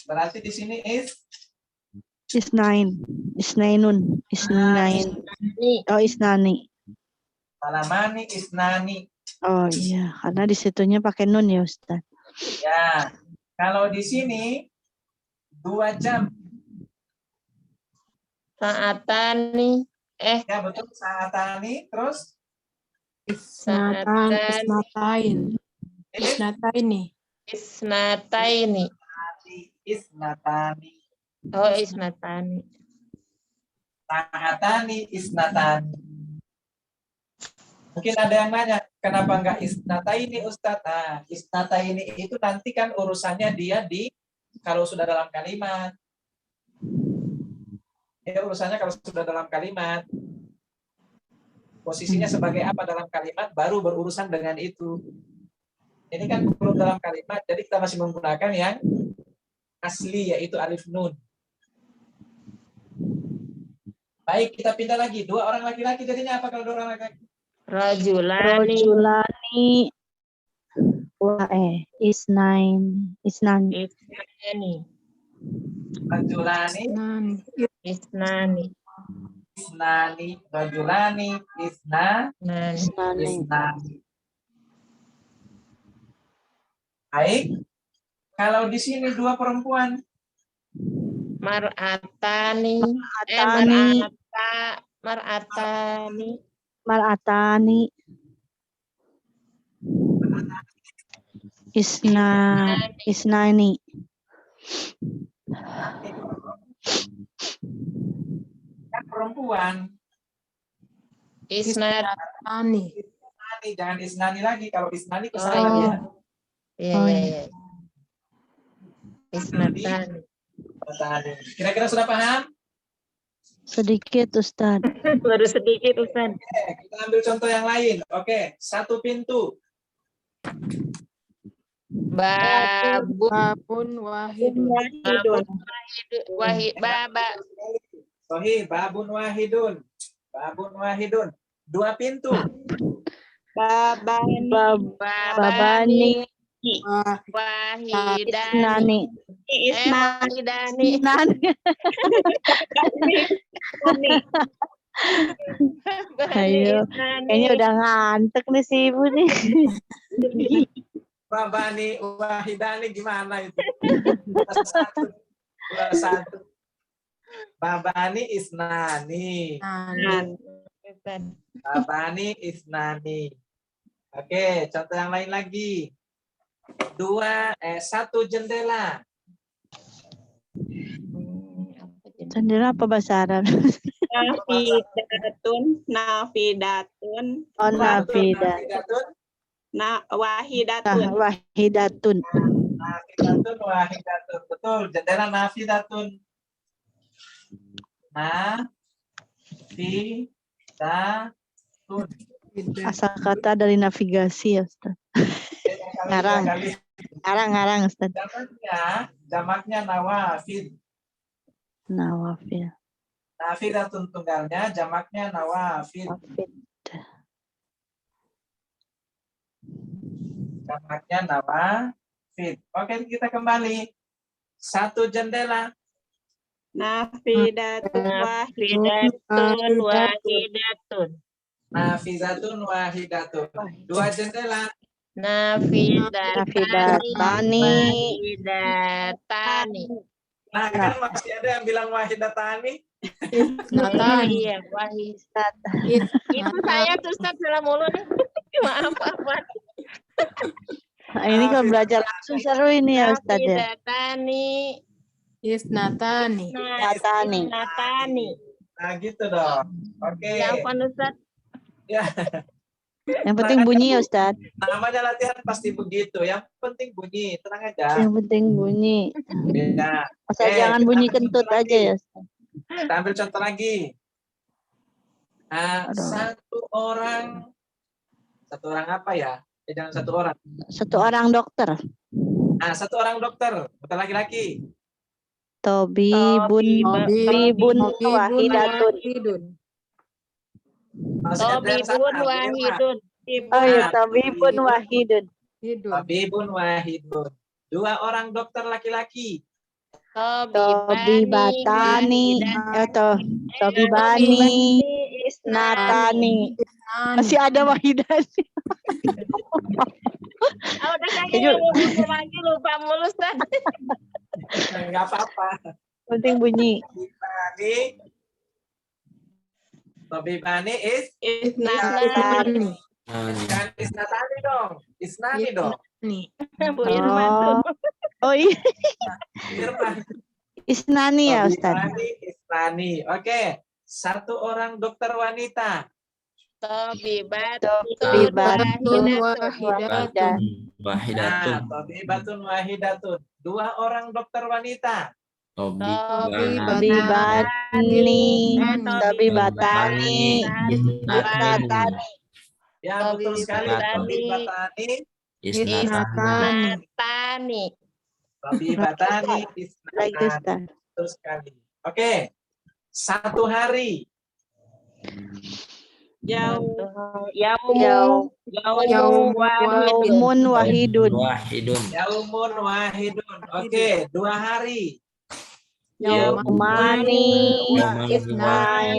Berarti di sini isnain. Isnainun. Isnain. Oh, isnani. kolamani isnani. Oh iya, karena di situnya pakai nun ya Ustaz. Ya. Kalau di sini 2 jam. Saatani. Ya betul, saatani. Terus Isnatan. Isnatain. Isnataini. Isnataini. isnatani. Oh, isnatani. Saatani isnatani. Mungkin ada yang nanya, kenapa enggak isnataini Ustaz? Nah, isnataini itu nanti kan urusannya dia kalau sudah dalam kalimat. Ya, urusannya kalau sudah dalam kalimat. Posisinya sebagai apa dalam kalimat, baru berurusan dengan itu. Ini kan belum dalam kalimat, jadi kita masih menggunakan yang asli, yaitu alif nun. Baik, kita pindah lagi. 2 orang laki-laki, jadinya apa kalau 2 orang laki-laki? Rajulani. Rojulani. Wah, isnani. Isnani. Rajulani, Isnani. isnani, rajulani, Nani. isnani. Baik. Kalau di sini 2 perempuan. Mar'atani. Mar'atani. Mar'atani. Mar'atani. Isnani. Kan perempuan. Isnatani. Isnani, jangan isnani lagi. Kalau isnani Oh, kesalahan iya. ya. Iya. Isnatani. Kira-kira sudah paham? Sedikit Ustaz. Baru sedikit, Ustaz. Oke, kita ambil contoh yang lain. Oke, 1 pintu. Babun wahidun. Sohi, babun wahidun. Babun wahidun. 2 pintu. Babani. Wahidani. Isnani. Wahidani. Ayo, kayaknya udah ngantuk nih si ibu nih. Babani wahidani gimana itu? 1. Babani isnani. Babani isnani. Oke, contoh yang lain lagi. 1 jendela. Jendela apa bahasa Arab? Nafidatun. Oh, nafidatun. Wahidatun. Wahidatun. Nafidatun, wahidatun. Betul, jendela nafidatun. Nafidatun. Asal kata dari navigasi ya Ustaz. Ngarang Ustaz. Jamaknya nawafid. Nawafil. Nafidatun tunggalnya, jamaknya nawafid. Jamaknya nawafid. Oke, kita kembali. 1 jendela. Nafidatun wahidatun. Nafizatun wahidatun. 2 jendela. Nafidatani. Nah, kan masih ada yang bilang wahidatani. Isnatani. Iya, wahidatani. Itu saya terus salah mulu nih. Maaf. Nah, ini kalau belajar langsung seru ini ya Ustaz ya. Isnatani. Nah, gitu dong. Oke. Ya ampun, Ustaz. Ya. Yang penting bunyi ya Ustaz. Namanya latihan pasti begitu. Yang penting bunyi, tenang aja. Yang penting bunyi. Ya. Asal jangan bunyi kentut aja ya Ustaz. Kita ambil contoh lagi. Satu orang apa ya? Jangan 1 orang. 1 orang dokter. Nah, satu orang dokter, dokter laki-laki. Tabibun wahidatun. Masih ada yang Tabibun sama, Bu Irma. wahidun. Oh ya, tabibun wahidun. Tabibun wahidun. 2 orang dokter laki-laki. Tabibatani atau tabibani isnatani. Masih ada wahidani. Udah kayaknya ngomong lagi lupa mulus dah. Enggak apa-apa. Penting bunyi. Tabibani Isnatani. Bukan isnatani dong. Isnani dong. Bu Irma tuh. Oh iya. Irma. Isnani ya Ustaz. Isnani. Oke. 1 orang dokter wanita. Tabibatun wahidatun. Wahidatun. Tabibatun wahidatun. 2 orang dokter wanita. Tabibatani isnatani. Ya, betul sekali. Tabibatani Isnatani. Tabibatani isnatani. Betul sekali. Oke. 1 hari. Yaumun wahidun. Yaumun wahidun. Oke, 2 hari. Yaumani isnani.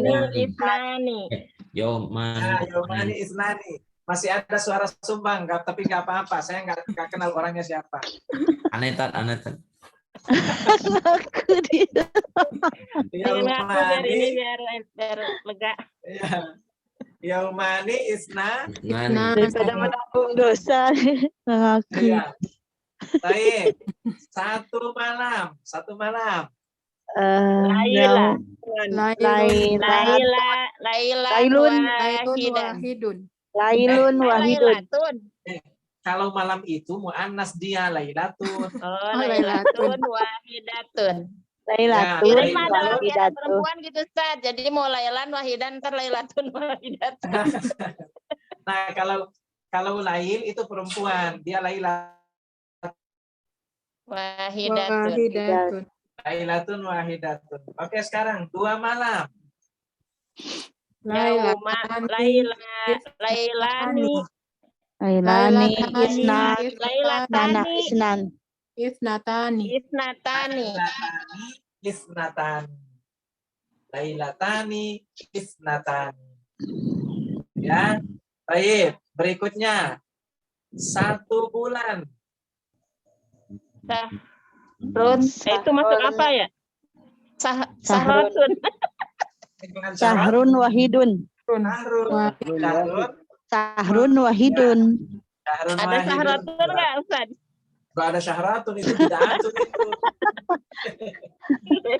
Yaumani isnani. Masih ada suara sumbang, tapi nggak apa-apa. Saya nggak kenal orangnya siapa. Anetan. Aku dia. Yaumani biar lega. Yaumani isnani. Daripada menanggung dosa. Mengaku. Iya. Baik. 1 malam. Lailun wahidun. Kalau malam itu muannas dia lailatun. Lailatun wahidatun. Lailatun wahidatun. Perempuan gitu Ustaz. Jadi mau lailan wahidan ntar lailatun wahidatun. Nah, kalau lail itu perempuan, dia lailatun. Wahidatun. Lailatun wahidatun. Oke, sekarang 2 malam. Lailani isnatani. Lailatani isnatani. Ya. Baik, berikutnya 1 bulan. Itu masuk apa ya? Sahrun wahidun. Sahrun wahidun. Ada sahratun nggak Ustaz? Nggak ada syahratun, itu tidak ada itu.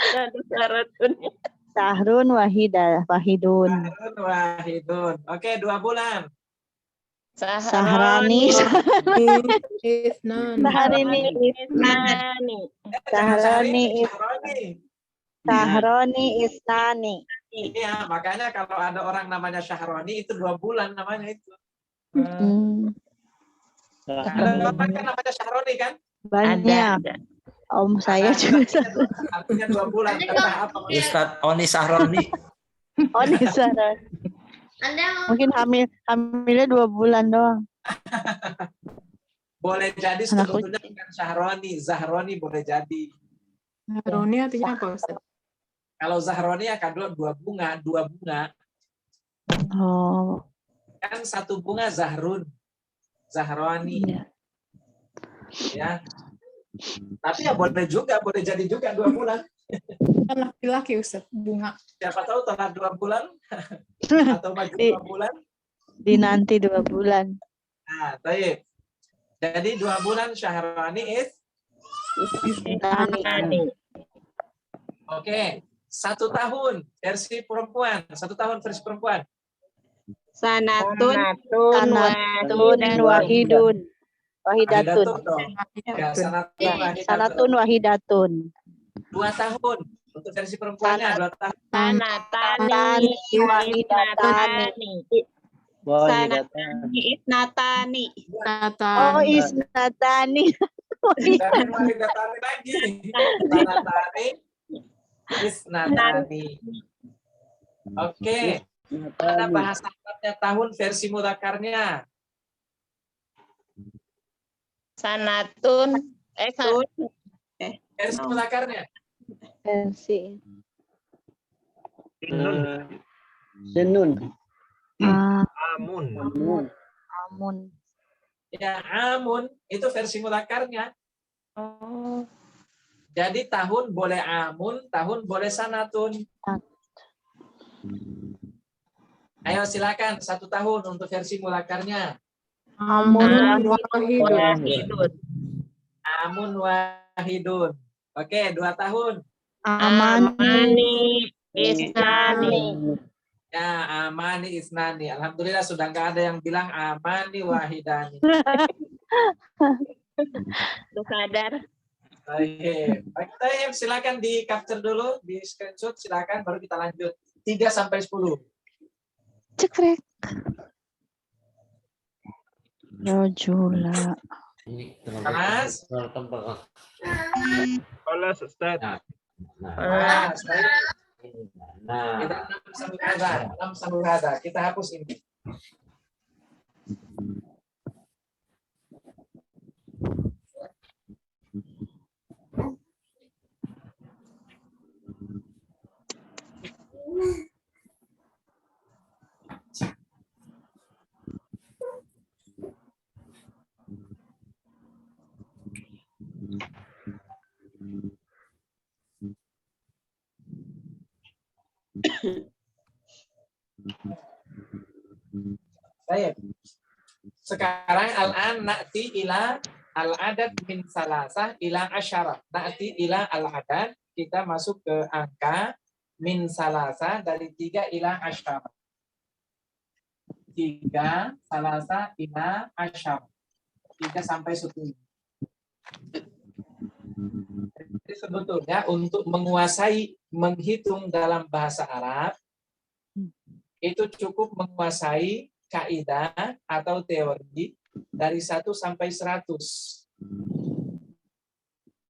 Ada sahratun. Sahrun wahidun. Sahrun wahidun. Oke, 2 bulan. Sahrani isnani. Iya, makanya kalau ada orang namanya Syahroni itu 2 bulan namanya itu. Ada orang kan namanya Syahroni kan? Banyak. Om saya juga. Artinya 2 bulan. Apa? Ustaz Oni Sahroni. Oni Sahroni. Mungkin hamilnya 2 bulan doang. Boleh jadi sebetulnya bukan Syahroni, Zahroni boleh jadi. Zahroni artinya apa Ustaz? Kalau Zahroni akan 2 bunga. Oh. Kan 1 bunga Zahrun. Zahroni. Ya. Tapi ya boleh jadi juga 2 bulan. Kan laki-laki Ustaz, bunga. Siapa tahu telat 2 bulan atau maju 2 bulan. Di nanti 2 bulan. Nah, baik. Jadi 2 bulan Syahrani isnani. Oke. 1 tahun versi perempuan. 1 tahun versi perempuan. Sanatun Wahidatun. Ya, sanatun wahidatun. 2 tahun. Untuk versi perempuannya 2 tahun. Sanatani wahidatani. Isnatani. Oh, isnatani. Tapi wahidatani lagi. Sanatani isnatani. Oke. Mana bahasa Arabnya tahun versi mudzakarnya? Sanatun. Versi mudzakarnya. Versi. Senun. Amun. Amun. Ya, amun itu versi mudzakarnya. Oh. Jadi tahun boleh amun, tahun boleh sanatun. Ayo silakan 1 tahun untuk versi mudzakarnya. Amun wahidun. Amun wahidun. Oke, 2 tahun. Amani isnani. Ya, amani isnani. Alhamdulillah sudah nggak ada yang bilang amani wahidani. Udah sadar. Oke, baik, silakan di capture dulu, di screenshot silakan, baru kita lanjut. 3 sampai 10. Cekrek. Rojula. Panas. Panas, Ustaz. Panas. Kita 6 samudara. Kita hapus ini. Baik. Sekarang al-an na'ti ila al-adad min salasah ila asyarah. Na'ti ila al-adad, kita masuk ke angka min salasah dari 3 ila asyarah. 3 salasah ila asyarah. 3 sampai 10. Jadi sebetulnya untuk menguasai menghitung dalam bahasa Arab itu cukup menguasai kaidah atau teori dari 1 sampai 100.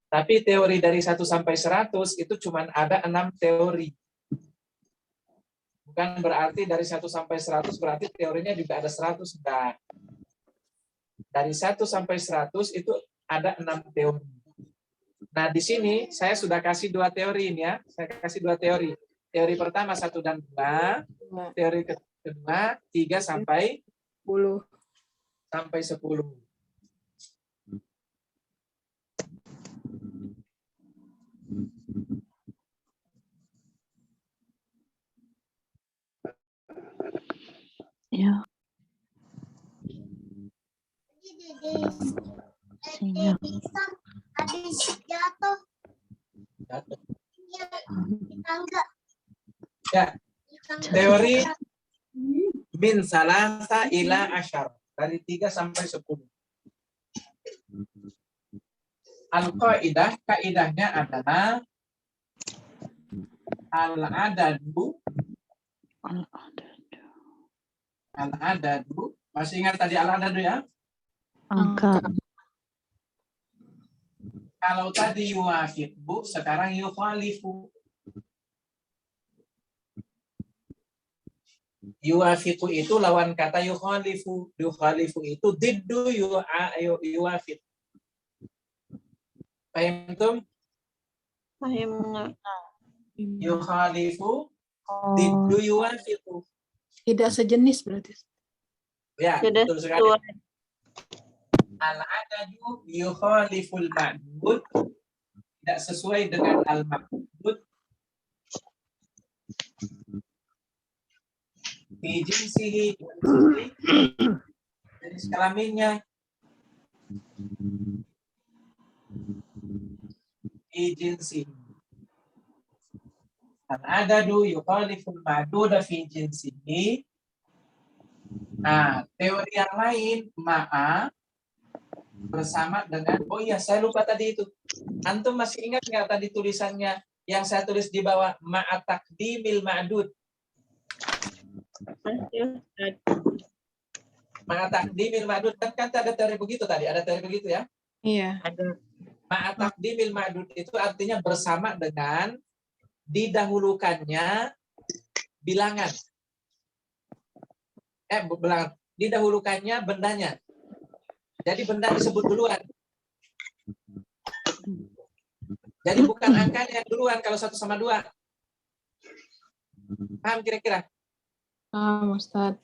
Tapi teori dari 1 sampai 100 itu cuma ada 6 teori. Bukan berarti dari 1 sampai 100 berarti teorinya juga ada 100. Enggak. Dari 1 sampai 100 itu ada 6 teori. Nah, di sini saya sudah kasih 2 teori ini ya. Saya kasih 2 teori. Teori pertama 1 dan 2. Teori kedua 3 sampai 10. Sampai 10. Ya. Sinyal. Ya. Teori min salasa ila asyar. Dari 3 sampai 10. Al-qaidah, kaidahnya adalah al-adadu. Al-adadu. Masih ingat tadi al-adadu ya? Angka. Kalau tadi yuwafid, Bu, sekarang yukhalifu. Yuwafiqu itu lawan kata yukhalifu. Yukhalifu itu diddu yuwafid. Paham tuh? Paham enggak? Yukhalifu diddu yuwafiqu. Tidak sejenis berarti. Ya, Sudah betul sekali. Al-adadu yukhaliful ma'dud. Tidak sesuai dengan al-ma'dud. Fi jinsihi, jenis kelaminnya. Fi jinsihi. Al-adadu yukhaliful ma'dud fi jinsihi. Nah, teori yang lain, ma'a bersama dengan, oh iya saya lupa tadi itu. Antum masih ingat nggak tadi tulisannya yang saya tulis di bawah, ma'a taqdimil ma'dud. Ma'a taqdimil ma'dud, kan ada teori begitu tadi, ada teori begitu ya. Iya. Ma'a taqdimil ma'dud itu artinya bersama dengan didahulukannya bilangan. Bilangan. Didahulukannya bendanya. Jadi benda disebut duluan. Jadi bukan angkanya yang duluan kalau 1 sama 2. Paham kira-kira? Ustaz.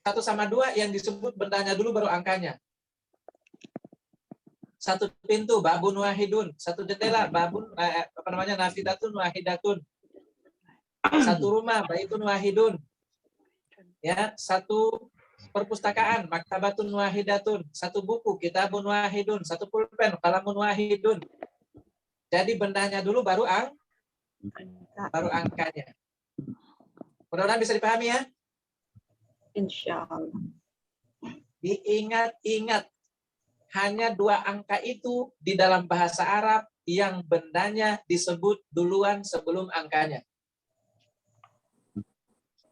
1 sama 2 yang disebut bendanya dulu baru angkanya. 1 pintu babun wahidun, 1 jendela babun nafidatun wahidatun. 1 rumah baitun wahidun. Ya, 1 perpustakaan maktabatun wahidatun, 1 buku kitabun wahidun, 1 pulpen qalamun wahidun. Jadi bendanya dulu baru angkanya. Mudah-mudahan bisa dipahami ya? Insya Allah. Diingat-ingat, hanya 2 angka itu di dalam bahasa Arab yang bendanya disebut duluan sebelum angkanya.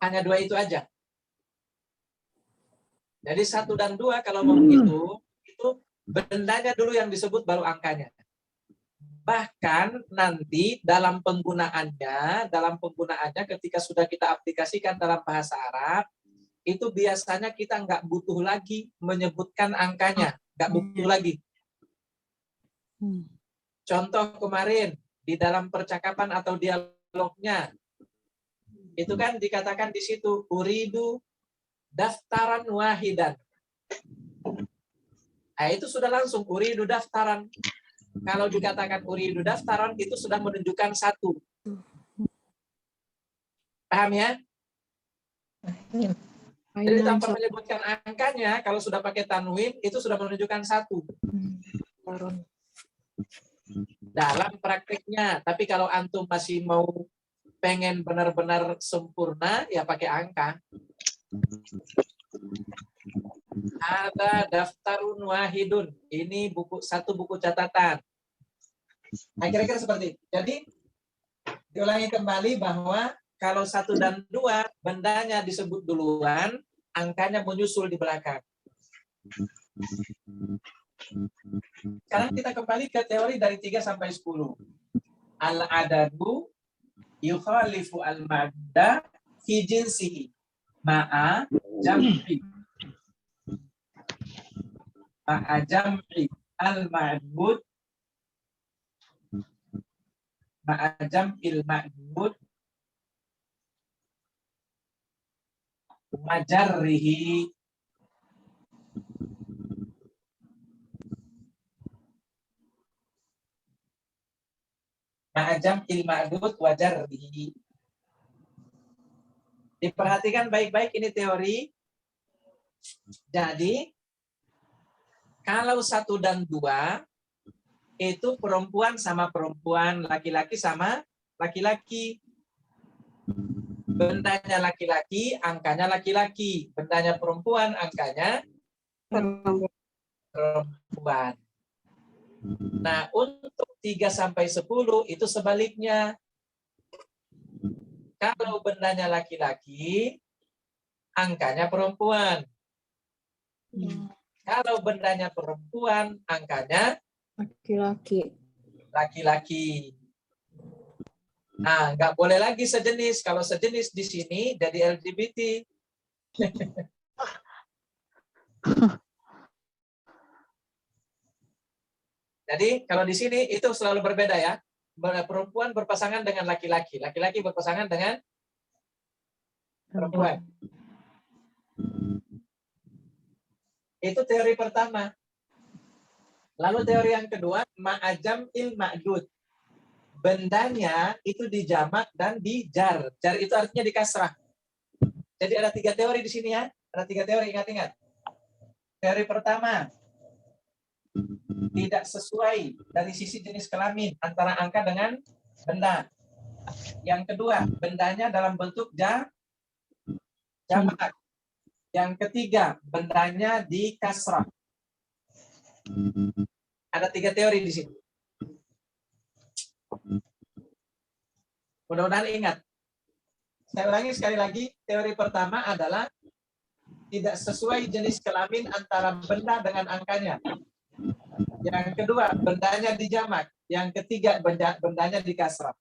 Hanya 2 itu aja. Jadi 1 dan 2 kalau mau begitu, itu bendanya dulu yang disebut baru angkanya. Bahkan nanti dalam penggunaannya ketika sudah kita aplikasikan dalam bahasa Arab, itu biasanya kita nggak butuh lagi menyebutkan angkanya, nggak butuh lagi. Contoh kemarin di dalam percakapan atau dialognya, itu kan dikatakan di situ uridu daftaran wahidan. Nah, itu sudah langsung uridu daftaran. Kalau dikatakan uridu daftaran itu sudah menunjukkan 1. Paham ya? Jadi tanpa menyebutkan angkanya, kalau sudah pakai tanwin itu sudah menunjukkan 1. Dalam prakteknya, tapi kalau antum masih mau pengen benar-benar sempurna, ya pakai angka. Ada daftarun wahidun. Ini satu buku catatan. Nah, kira-kira seperti itu. Jadi, diulangi kembali bahwa kalau 1 dan 2, bendanya disebut duluan, angkanya menyusul di belakang. Sekarang kita kembali ke teori dari 3 sampai 10. Al-adadu yukhalifu al-madda fi jinsihi ma'a jam'i. Ma'a jam'i al-ma'bud ma'a jam'il ma'bud majarrihi. Ma'a jam'il ma'bud wajarrihi. Diperhatikan baik-baik ini teori. Jadi kalau 1 dan 2 itu perempuan sama perempuan, laki-laki sama laki-laki. Bendanya laki-laki, angkanya laki-laki. Bendanya perempuan, angkanya perempuan. Nah, untuk 3 sampai 10 itu sebaliknya. Kalau bendanya laki-laki, angkanya perempuan. Kalau bendanya perempuan, angkanya laki-laki. Nah, nggak boleh lagi sejenis. Kalau sejenis di sini jadi LGBT. Jadi kalau di sini itu selalu berbeda ya. Perempuan berpasangan dengan laki-laki. Laki-laki berpasangan dengan perempuan. Itu teori pertama. Lalu teori yang kedua, ma'ajam'il ma'dud. Bendanya itu dijamak dan dijar. Jar itu artinya dikasrah. Jadi ada 3 teori di sini ya. Ada 3 teori, ingat-ingat. Teori pertama, tidak sesuai dari sisi jenis kelamin antara angka dengan benda. Yang kedua, bendanya dalam bentuk jamak. Yang ketiga, bendanya di kasrah. Ada 3 teori di sini. Mudah-mudahan ingat. Saya ulangi sekali lagi, teori pertama adalah tidak sesuai jenis kelamin antara benda dengan angkanya. Yang kedua, bendanya dijamak. Yang ketiga, bendanya dikasrah.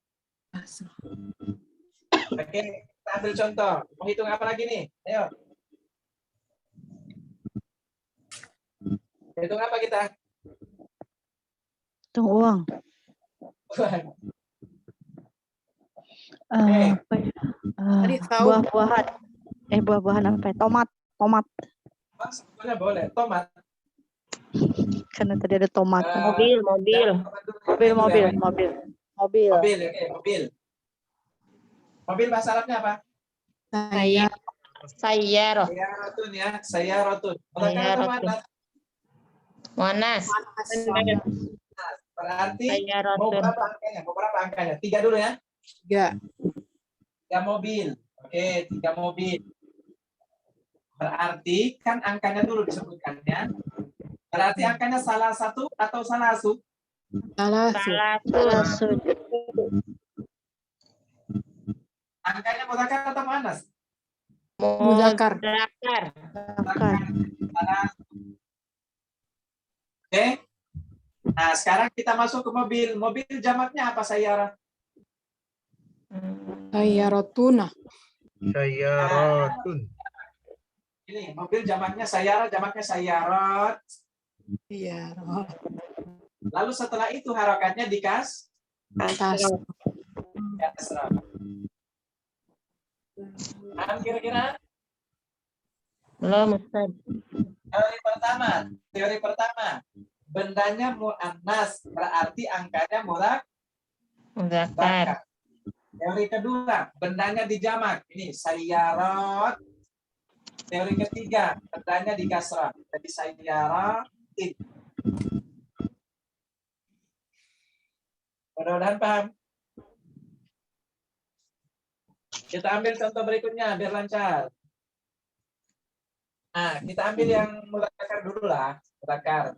Oke, kita ambil contoh. Mau hitung apa lagi nih? Ayo. Hitung apa kita? Hitung uang. Apa ya? Buah-buahan. Buah-buahan apa ya? Tomat. Sebetulnya boleh. Tomat. Karena tadi ada tomat. Mobil. Mobil, oke, mobil. Mobil bahasa Arabnya apa? Sayyarah. Sayaratun ya, sayaratun. Mudzakkar atau muannas? Muannas. Berarti Sayaratun. mau berapa angkanya? Mau berapa angkanya? 3 dulu ya. 3. 3 mobil. Oke, 3 mobil. Berarti kan angkanya dulu disebutkannya. Berarti angkanya salah satu atau salasu? Salasu. Angkanya mudzakkar atau muannas? Mudzakkar. Oke. Nah, sekarang kita masuk ke mobil. Mobil jamaknya apa, Sayyarah? Sayyaratuna. Sayyaratun. Ini mobil jamaknya Sayyarah, jamaknya Sayyarat. Iya. Lalu setelah itu harakatnya dikas. Kasrah. Kira-kira? Belum, Ustaz. Teori pertama. Bendanya muannas, berarti angkanya Mudzakkar. Teori kedua, bendanya dijamak. Ini sayyarat. Teori ketiga, bendanya dikasrah. Jadi sayyaratin. Mudah-mudahan paham. Kita ambil contoh berikutnya biar lancar. Nah, kita ambil yang mudzakkar dulu lah. Mudzakkar.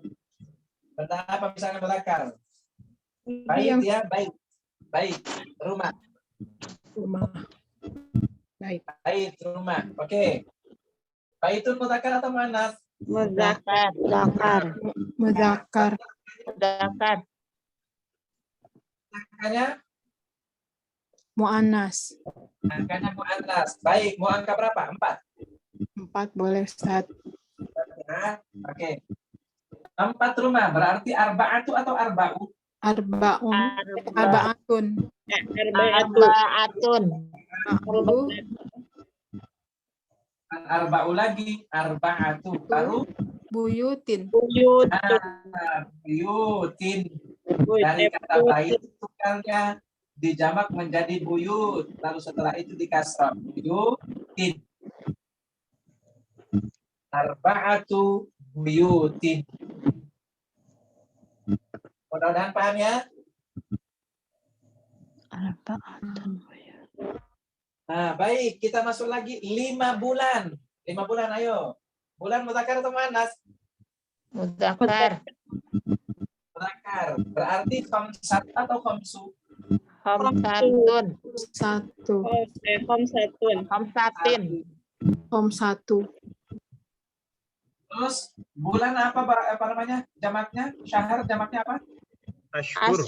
Benda apa misalnya mudzakkar? Bait ya, bait. Bait, rumah. Bait, rumah. Oke. Baitun mudzakkar atau muannas? Mudzakkar. Angkanya? Muannas. Angkanya muannas. Baik, mau angka berapa? 4. 4 boleh, Ustaz. Nah, oke. 4 rumah berarti arba'atu atau arba'u? Arba'atun. Arba'u lagi, arba'atu. Baru buyutin. Buyutin. Dari kata bait tukarnya dijamak menjadi buyut. Lalu setelah itu dikasrah. Buyutin. Arba'atu buyutin. Mudah-mudahan paham ya? Nah, baik. Kita masuk lagi 5 bulan. 5 bulan, ayo. Bulan mudzakkar atau muannas? Mudzakkar. Mudzakkar. Berarti khamsat atau khamsu? Khamsatun. Satu. Terus bulan apa namanya? Jamaknya? Syahr jamaknya apa? Ashhur.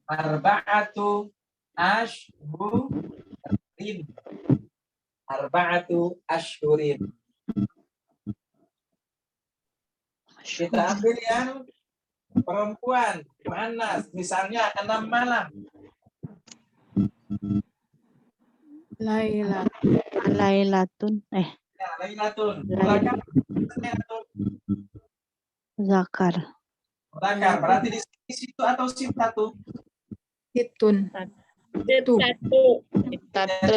Arba'atu ashhurin. Arba'atu ashhurin. Kita ambil yang perempuan, muannas, misalnya 6 malam. Lailatun. Ya, Lailatun. Zakar. Mudzakkar. Berarti di situ atau sittatu? Situn. Dari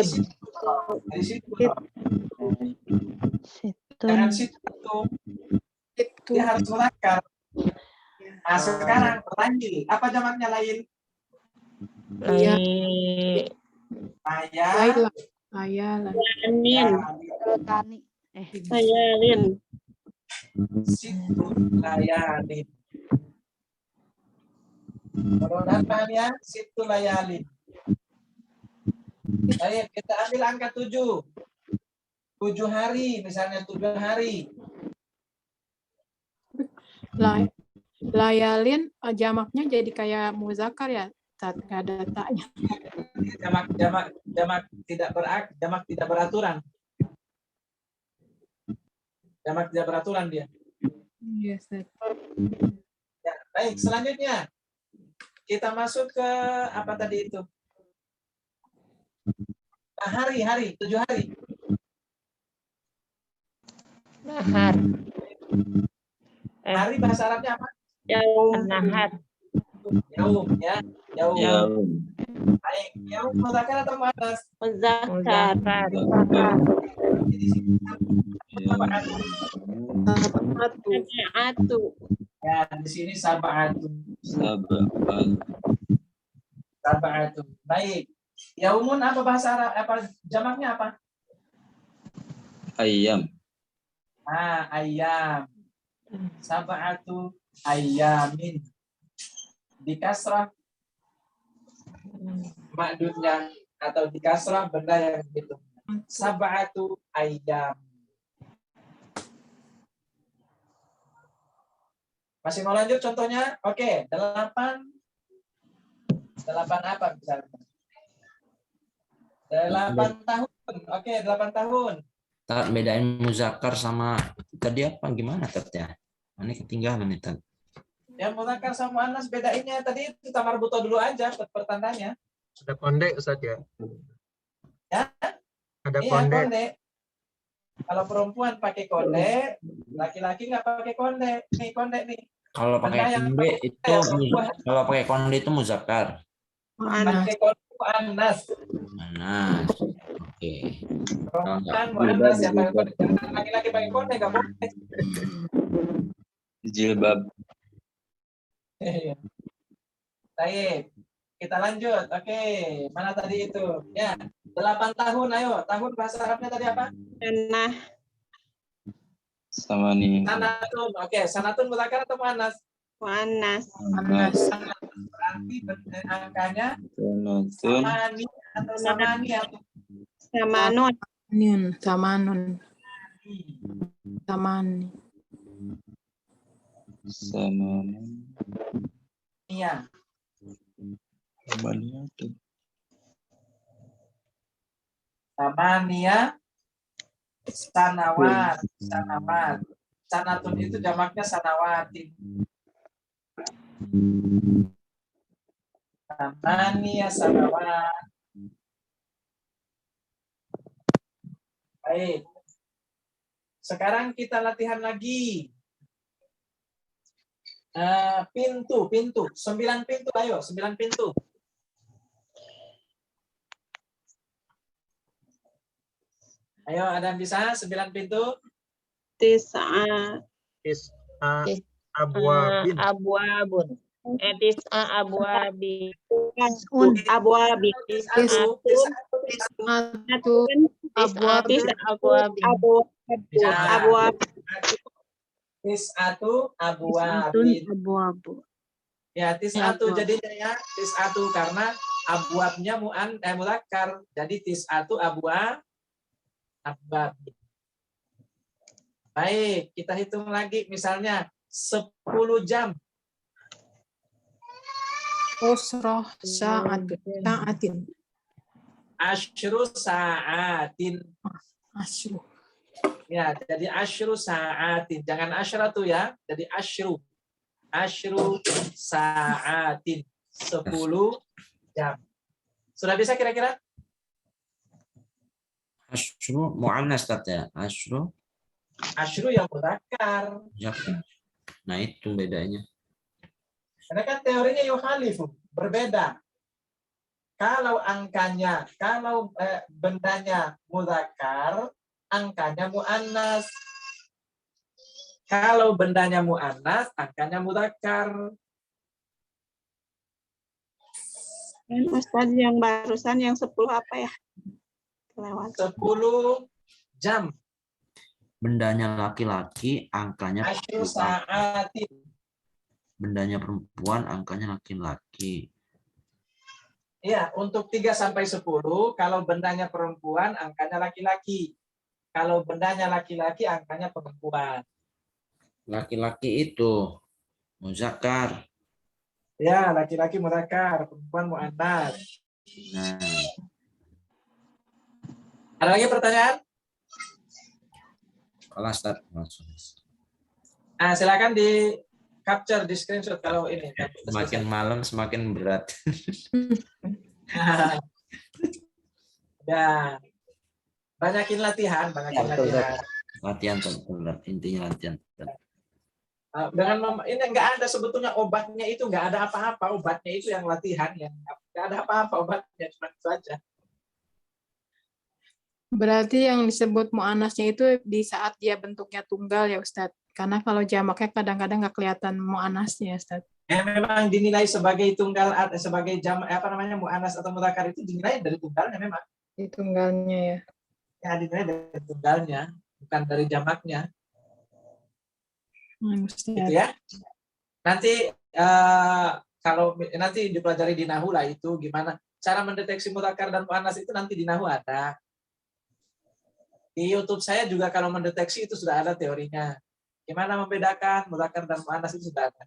situ. Jangan situ. Dia harus mudzakkar. Nah, sekarang lain. Apa jamaknya lain? Situ layalin. Mudah-mudahan paham ya, situ layalin. Baik, kita ambil angka 7. 7 hari, misalnya 7 hari. Layalin jamaknya jadi kayak muzakkar ya, Ustaz, nggak ada taknya. Jamak tidak beraturan. Jamak tidak beraturan dia. Iya, Ustaz. Ya, baik, selanjutnya kita masuk ke apa tadi itu? Nah, hari, 7 hari. Nahar. Hari bahasa Arabnya apa? Nahar. Yaum, ya. Yaum. Yaum. Baik, yaum muzakkar atau muannas? Muzakkar. Sab'atu. Ya, di sini sab'atu. Sab'atu. Baik. Yaumun apa bahasa Arab? Apa jamaknya apa? Ayam. Ayam. Sab'atu ayamin. Di kasrah makdudnya atau di kasrah benda yang begitu. Sab'atu ayam. Masih mau lanjut contohnya? Oke, 8 apa misalnya? 8 tahun. Oke, 8 tahun. Tat, bedain muzakkar sama tadi apa? Gimana, Tat, ya? Ini ketinggalan nih, Tat. Yang muzakkar sama muannas bedainnya tadi itu tamar buto dulu aja pertandanya. Ada konde, Ustaz ya? Ya? Ada Iya, konde. Kalau perempuan pakai konde, laki-laki nggak pakai konde. Nih konde nih. Kalau pakai konde itu muzakkar. Pakai konde muannas. Muannas. Oke. Perempuan muannas yang pakai konde. Laki-laki pakai konde nggak boleh. Jilbab. Baik, kita lanjut. Oke, mana tadi itu? Ya, 8 tahun. Ayo, tahun bahasa Arabnya tadi apa? Sama nih. Sanatun. Oke, sanatun muzakkar atau muannas? Muannas. Berarti angkanya Sanatun. samani atau samani atau Samanun. Samanun. Samani. Samanun. Iya. Samania sanawat. Sanatun itu jamaknya sanawatin. Samania sanawat. Baik. Sekarang kita latihan lagi. Pintu. 9 pintu, ayo, 9 pintu. Ayo, ada yang bisa 9 pintu? Tis'a abwabin. Abwabun. Tis'a abwabi. Abwabi. Tis'atu abwabin. Ya, tis'atu jadinya ya, tis'atu karena abwabnya muzakkar. Jadi tis'atu abwabin. Baik, kita hitung lagi misalnya 10 jam. Usroh sa'atin. Asyru sa'atin. Asyru. Ya, jadi asyru sa'atin. Jangan asyratu ya. Jadi asyru. Asyru sa'atin. 10 jam. Sudah bisa kira-kira? Asyru muannas, Tat, ya. Asyru yang muzakkar. Nah, itu bedanya. Karena kan teorinya yukhalifu, berbeda. Kalau bendanya muzakkar, angkanya muannas. Kalau bendanya muannas, angkanya muzakkar. Ustaz, yang barusan yang 10 apa ya? Kelewat. 10 jam. Bendanya laki-laki, angkanya Asyru sa'atin. Bendanya perempuan, angkanya laki-laki. Iya, untuk 3 sampai 10, kalau bendanya perempuan, angkanya laki-laki. Kalau bendanya laki-laki, angkanya perempuan. Laki-laki itu muzakkar. Ya, laki-laki mudzakkar, perempuan muannats. Nah, Ada lagi pertanyaan? kelas Ustaz. Langsung. Nah, silakan di capture, di screenshot kalau ini. Semakin malam semakin berat. Ya, banyakin latihan, banyakin latihan. Latihan berat, intinya latihan. Dengan ini nggak ada sebetulnya obatnya itu, nggak ada apa-apa, obatnya itu yang latihan, yang nggak ada apa-apa obatnya, cuma itu saja. Berarti yang disebut mu'anasnya itu di saat dia bentuknya tunggal ya Ustadz. Karena kalau jamaknya kadang-kadang nggak kelihatan mu'anasnya Ustadz. Memang dinilai sebagai tunggal, sebagai jamak apa namanya mu'anas atau mudzakkar itu dinilai dari tunggalnya memang. Di tunggalnya ya. Ya dinilai dari tunggalnya, bukan dari jamaknya. Gitu ya. Nanti kalau nanti dipelajari di Nahwu lah itu gimana cara mendeteksi mudzakkar dan mu'annas itu nanti di Nahwu ada. Di YouTube saya juga kalau mendeteksi itu sudah ada teorinya. Gimana membedakan mudzakkar dan mu'annas itu sudah ada.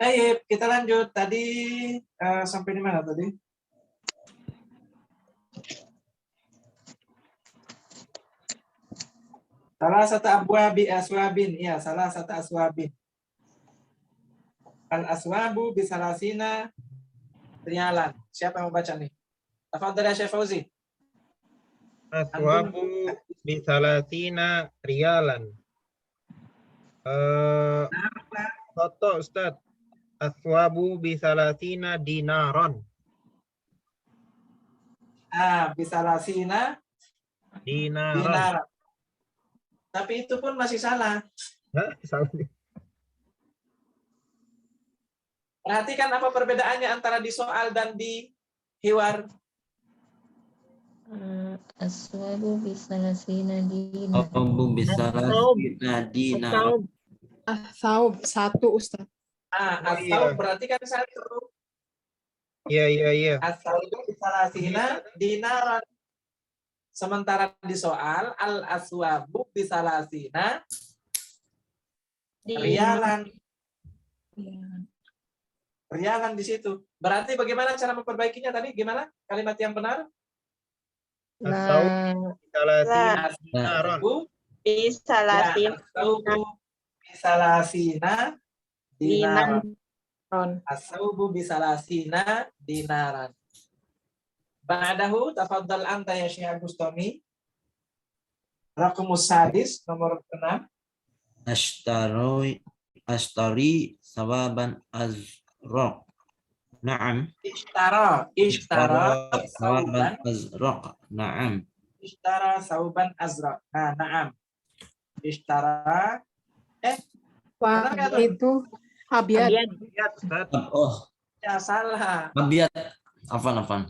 Baik, kita lanjut. Tadi sampai di mana tadi? Salah satu abwabi aswabin. Iya, salah satu aswabin. Al aswabu bisalasina rialan. Siapa yang mau baca nih? Tafadhal ya Syekh Fauzi. Aswabu bisalatina rialan. Foto Ustaz. Aswabu bisalatina dinaron. Bisalasina dinaron. Tapi itu pun masih salah. Hah? Salah. Perhatikan apa perbedaannya antara di soal dan di hiwar. Aswabu bisalasina dina. Aswabu bisalasina dina. Saub satu Ustaz. Asal berarti kan satu. Iya. Aswabu bisalasina dinaran. Sementara di soal al aswabu bisalasina rialan. Rialan di situ. Berarti bagaimana cara memperbaikinya tadi? Gimana kalimat yang benar? Bisalasina dinaran. Asaubu bisalasina dinaran. Ba'dahu tafadhal anta ya Syekh Bustami. Raqamus sadis nomor 6. Ashtari sawaban azraq. Naam. Ishtara sawaban azraq. Naam. Ishtara sauban azraq. Naam. Ishtara itu abyad. Oh. Ya salah. Abyad. Afan.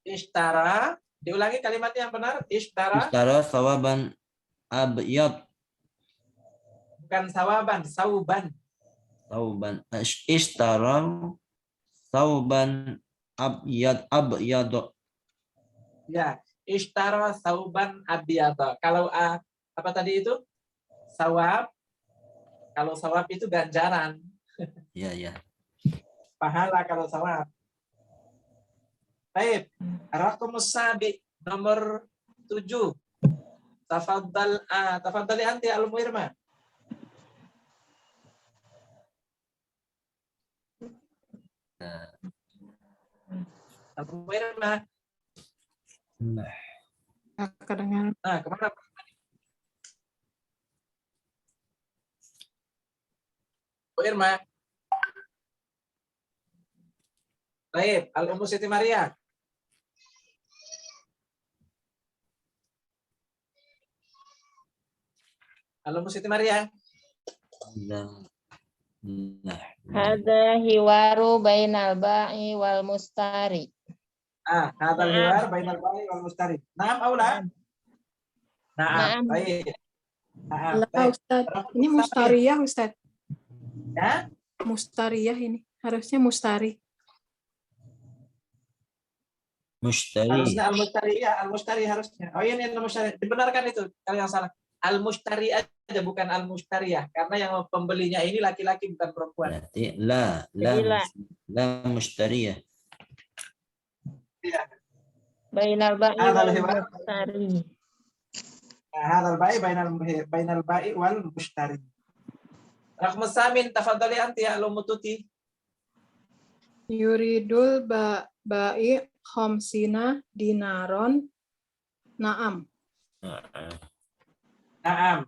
Ishtara, diulangi kalimatnya yang benar. Ishtara sawaban abyad. Bukan sawaban, sauban. Ishtara sauban abyad. Ya, ishtara sauban abyad. Kalau apa tadi itu? Sawab. Kalau sawab itu ganjaran. Iya. Pahala kalau sawab. Baik, raqamus sabi nomor 7. Tafadhali anti al-Muirma. Al-Muirma. Kedengaran. Kemana? Muirma. Baik, Al-Ummu Siti Maria. Al-Ummu Siti Maria. Hadza hiwaru bainal ba'i wal mustari. Hadza hiwar bainal ba'i wal mustari. Naam aula? Naam. Baik. Ustaz. Ini mustariyah Ustaz. Ya? Mustariyah ini. Harusnya mustari. Mushtari. Harusnya al-mushtari, ya al-mushtari harusnya. Oh iya, ini al-mushtari. Dibenarkan itu, kalau yang salah. Al-mushtari aja, bukan al-mushtariyah. Karena yang pembelinya ini laki-laki, bukan perempuan. Berarti Jadi la mustariyah. Iya. bainal ba'i Hadal wal hiwar. mushtari. Hadal ba'i bainal ba'i wal mushtari. Rakmus samin, tafadhali anti ya lumututi. Yuridul ba'i khamsina dinaron. Naam. Naam.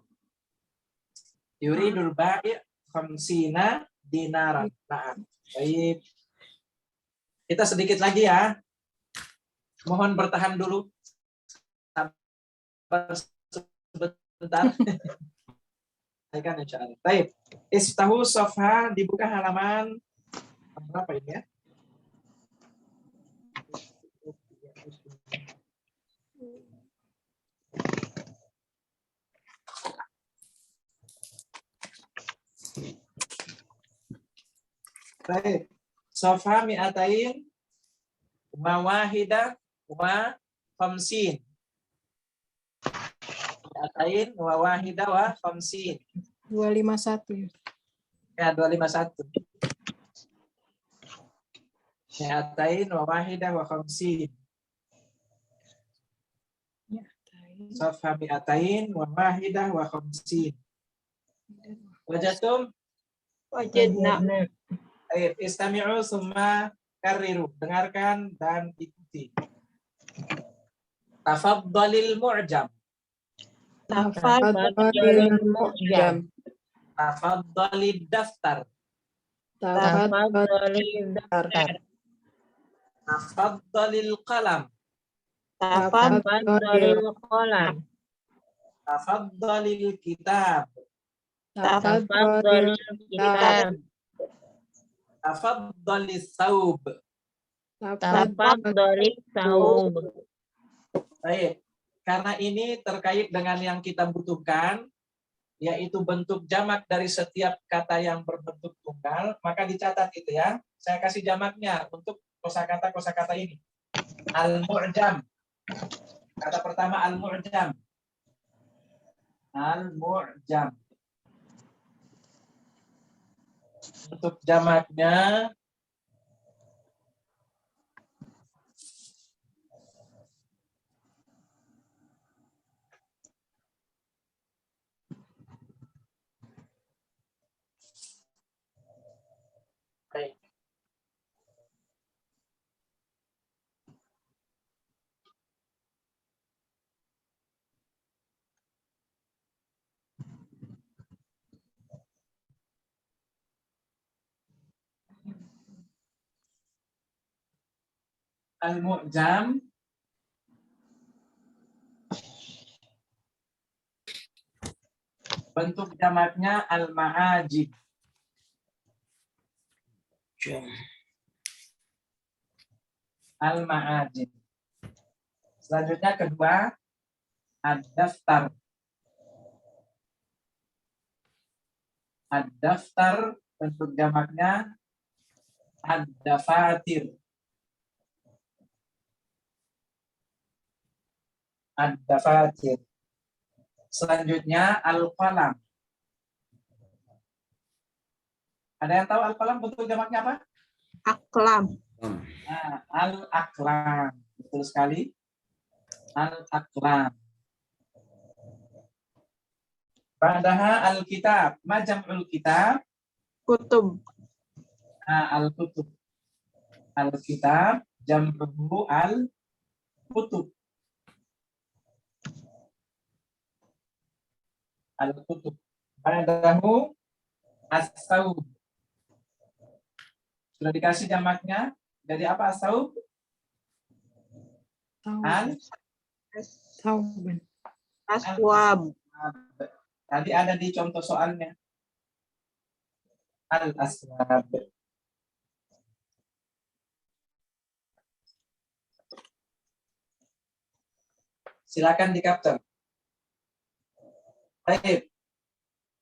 Yuridul ba'i khamsina dinaran. Naam. Baik. Kita sedikit lagi ya. Mohon bertahan dulu. Sabar sebentar. Kan insyaallah. Baik. Istahu safha, dibuka halaman berapa ini ya? Baik. Safha mi'atain wa wahida wa khamsin. Mi'atain wa wahida wa khamsin. 251. Ya, 251. Mi'atain wa wahida wa khamsin. Safha mi'atain wa wahida wa khamsin. Wajatum? Wajadna. Baik, istami'u summa karriru. Dengarkan dan ikuti. Tafaddalil mu'jam. Tafadhalil mu'jam. Tafaddalid daftar. Tafadhalil daftar. Tafaddalil qalam. Tafadhalil qalam. Tafaddalil kitab. Tafadhalil kitab. Tafaddalis saub. Tafadhalil saub. Baik, karena ini terkait dengan yang kita butuhkan, yaitu bentuk jamak dari setiap kata yang berbentuk tunggal, maka dicatat itu ya. Saya kasih jamaknya untuk kosakata ini. Al-mu'jam. Kata pertama al-mu'jam. Al-mu'jam. Untuk jamaknya baik. Al-mu'jam bentuk jamaknya al-ma'ajib. Al-ma'ajib. Selanjutnya kedua, ad-daftar. Ad-daftar bentuk jamaknya ad-dafatir. Ad-dafatir. Selanjutnya al-qalam. Ada yang tahu al-qalam bentuk jamaknya apa? Aklam. Nah, al-aklam. Betul sekali. Al-aklam. Ba'daha al-kitab. Ma jam'ul kitab? Kutub. Nah, al-kutub. Al-kitab jam'uhu al-kutub. Al-kutub. Ba'dahu as-saub. Sudah dikasih jamaknya. Jadi apa as-saub? Sauban. Aswab. Tadi ada di contoh soalnya. Al-aswab. Silakan di-capture. Baik.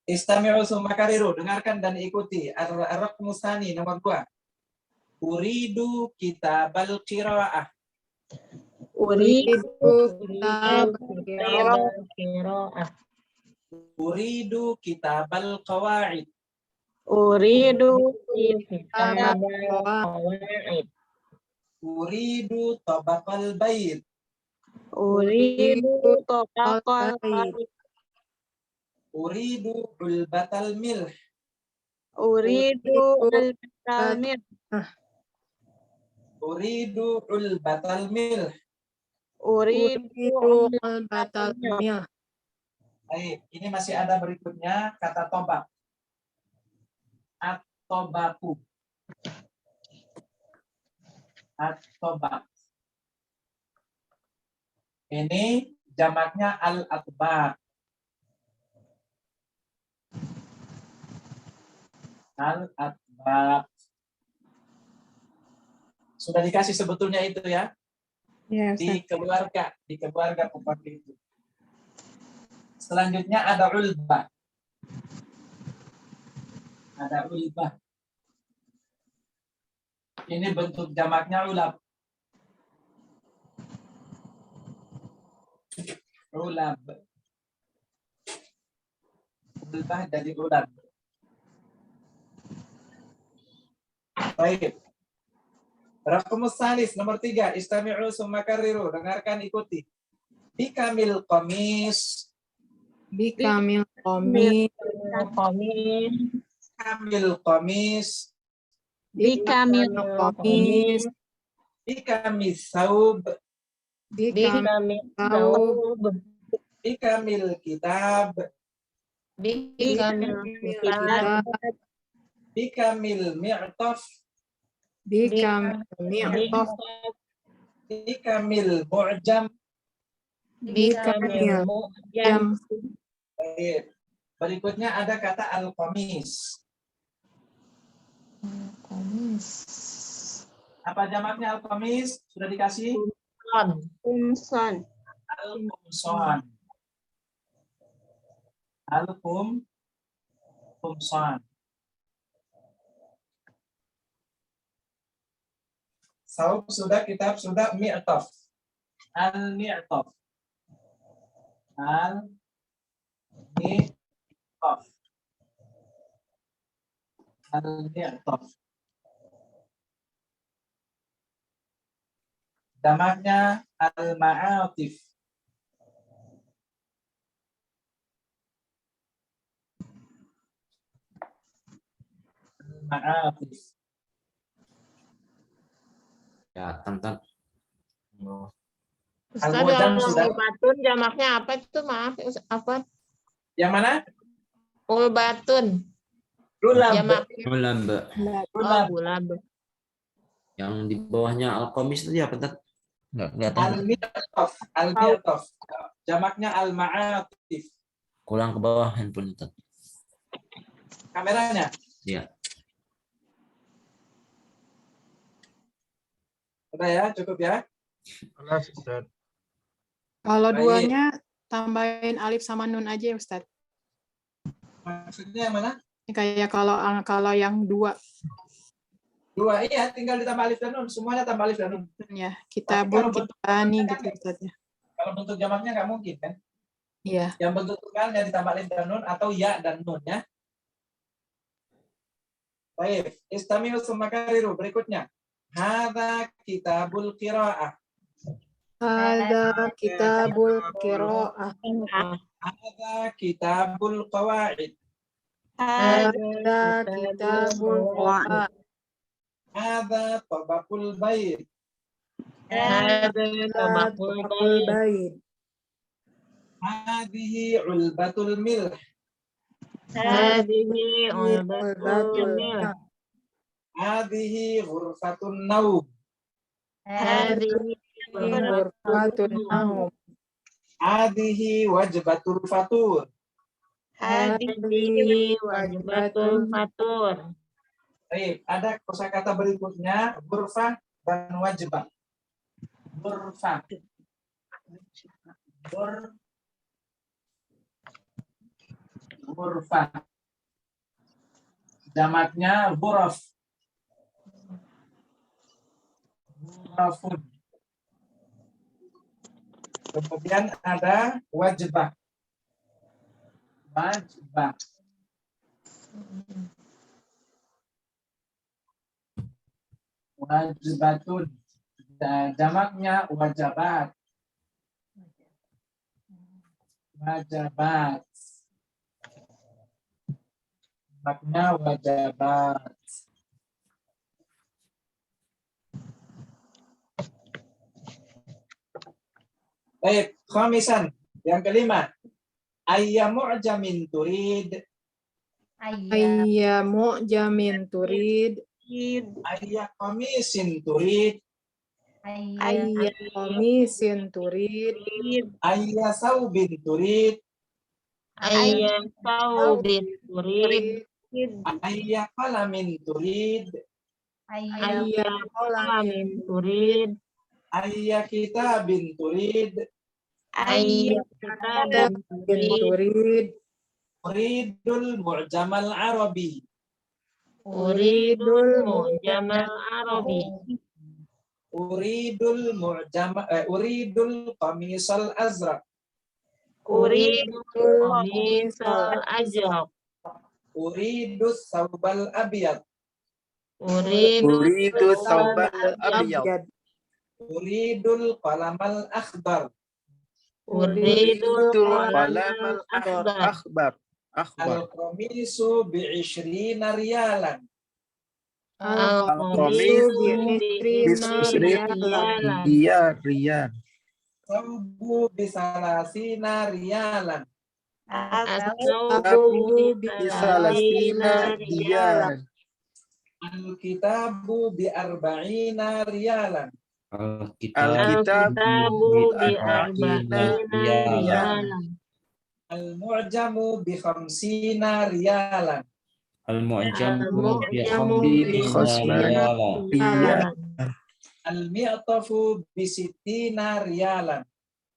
Istami'u summa kariru. Dengarkan dan ikuti. Ar-raqmu tsani nomor 2. Uridu kitabal qiraah. Uridu kitab Qiraah. Uridu kitabal qawaid. Uridu Kitab qawaid. Uridu tabaqal bait. Uridu tobaqal bait. Uridu ulbatal milh. Uridu al-batal milh. Uridu ulbatal milh. Uridu batal mil. Baik, ini masih ada berikutnya kata tobak. At-tobaku. At-tobak. Ini jamaknya al-atbaq. Al-atbaq. Sudah dikasih sebetulnya itu ya. Ya, Di keluarga seperti itu. Selanjutnya ada ulbah. Ada ulbah. Ini bentuk jamaknya ulab. Ulab. Ulbah dari ulab. Baik. Raqamus salis nomor 3. Istami'u summa karriru. Dengarkan, ikuti. Bikamil qamis. Bikamil qamis. Kamil qamis. Bikamil qamis. Bikamil saub. Bikamil saub. Bikamil kitab. Bikamil kitab. Bikamil mi'taf. Bikamil mi'taf. Bikamil mu'jam. Bikamil mu'jam. Baik. Berikutnya ada kata al-qamis. Apa jamaknya al-qamis? Sudah dikasih? Kumson. Al-qumson. Al-qumson. Saub sudah, kitab sudah, mi'taf. Al-mi'taf. Al-mi'taf. Al-mi'taf. Jamaknya al-ma'atif. Al-ma'atif. Ya, tonton. Ustaz, Al-mu'jam yang sudah. ulbatun jamaknya apa itu? Maaf, apa? Yang mana? Ulbatun. Ulab. Jamaknya. Ulab. Oh, ulab. Yang di bawahnya al-qamis tadi apa, Tat? Enggak kelihatan. Al-mi'taf. Al-mi'taf. Jamaknya al-ma'atif. Kurang ke bawah handphone, Tat. Kameranya. Ya. Udah ya, cukup ya. Kelas, Ustaz. Kalau Baik. duanya tambahin alif sama nun aja ya Ustaz. Maksudnya yang mana? Kayak kalau yang dua Dua, iya, tinggal ditambah alif dan nun. Semuanya tambah alif dan nun. ya, kita Kalau kita nih gitu Ustaz ya. Kalau bentuk jamaknya nggak mungkin kan? Iya. Yang bentuk tunggalnya ditambah alif dan nun atau ya dan nun ya. Baik, istami'u summa karriru. Berikutnya. Hadza kitabul qiraah. Ada kitabul qiraah. Hadza kitabul qawaid. Ada kitabul qiraah. Hadza tabaqul bait. Ada tabaqul bait. Hadhihi ulbatul milh. Hadhihi ulbatul milh. Hadhihi ghurfatun naum. Hadhihi Ghurfatun naum. Hadhihi wajbatul fatur. Hadhihi wajibatul fatur. Baik, ada kosakata berikutnya ghurfah dan wajibah. Ghurfah. Ghurfah. Jamaknya ghuraf. Ghurafun. Kemudian ada wajibah. Wajibah. Wajibatun. Jamaknya wajabat. Wajabat. Jamaknya wajabat. Baik, khamisan. Yang kelima. Ayya mu'jamin turid. Ayya mu'jamin turid. Ayya qamisin turid. Ayya qamisin turid. Ayya saubin turid. Ayya saubin turid. Ayya qalamin turid. Ayya qalamin turid. Ayya kitabin turid. Ayya kitabin turid. Uridul mu'jamal arabi. Uridul mu'jamal arabi. Uridul qamisal azraq. Uridul qamisal azraq. Uridus saubal abyad. Uridu saubal abyad. Uridul qalamal akhbar. Uridul qalamal akhbar. Al-qamisu bi'ishrina riyalan. Al-qamisu bi'ishrina riyalan. Saubu bisalasina riyalan. As-saubu bisalasina riyalan. Al-kitabu bi'arba'ina riyalan. Al-kitabu bi'arba'ina riyalan. Al-mu'jamu bi khamsina riyalan. Al-mu'jamu bi khamsina riyalan. Al-mi'tafu bi sittina riyalan.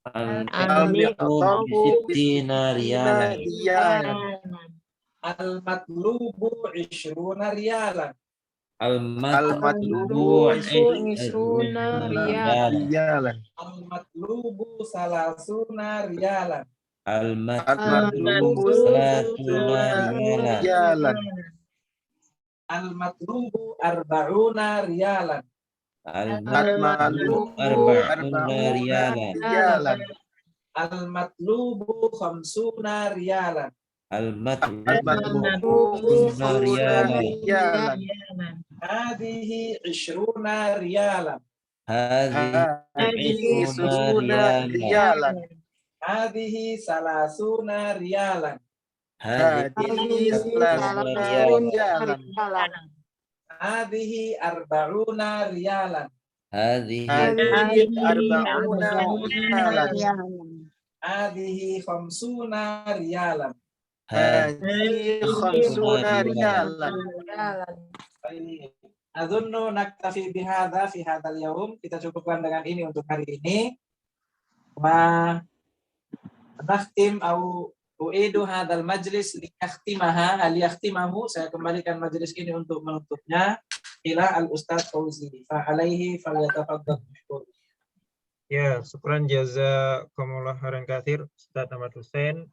Al-mi'tafu bi sittina riyalan. Al-matlubu 20 riyalan. Al-matlubu 20 riyalan. Al-matlubu 30 riyalan. Al-matlubu 30 riyalan. Al-matlubu 40 riyalan. Al-matlubu 40 riyalan. Al-matlubu 50 riyalan. Al-matlubu 50 riyalan. Hadhihi 20 riyalan. Hadhihi 20 riyalan. Hadhihi 30 riyalan. Hadhihi 30 riyalan. Hadhihi 40 riyalan. Hadhihi 40 riyalan. Hadhihi 50 riyalan. Hadhihi 50 riyalan. Adunnu naktafi bihadza fi hadzal yaum. Kita cukupkan dengan ini untuk hari ini. Wa nakhtim au uidu hadzal majlis liyakhtimaha hal yakhtimahu. Saya kembalikan majlis ini untuk menutupnya ila al Ustaz Fauzi. Fa alaihi falyatafaddal. Ya, syukran jazakumullah khairan katsir Ustaz Ahmad Hussein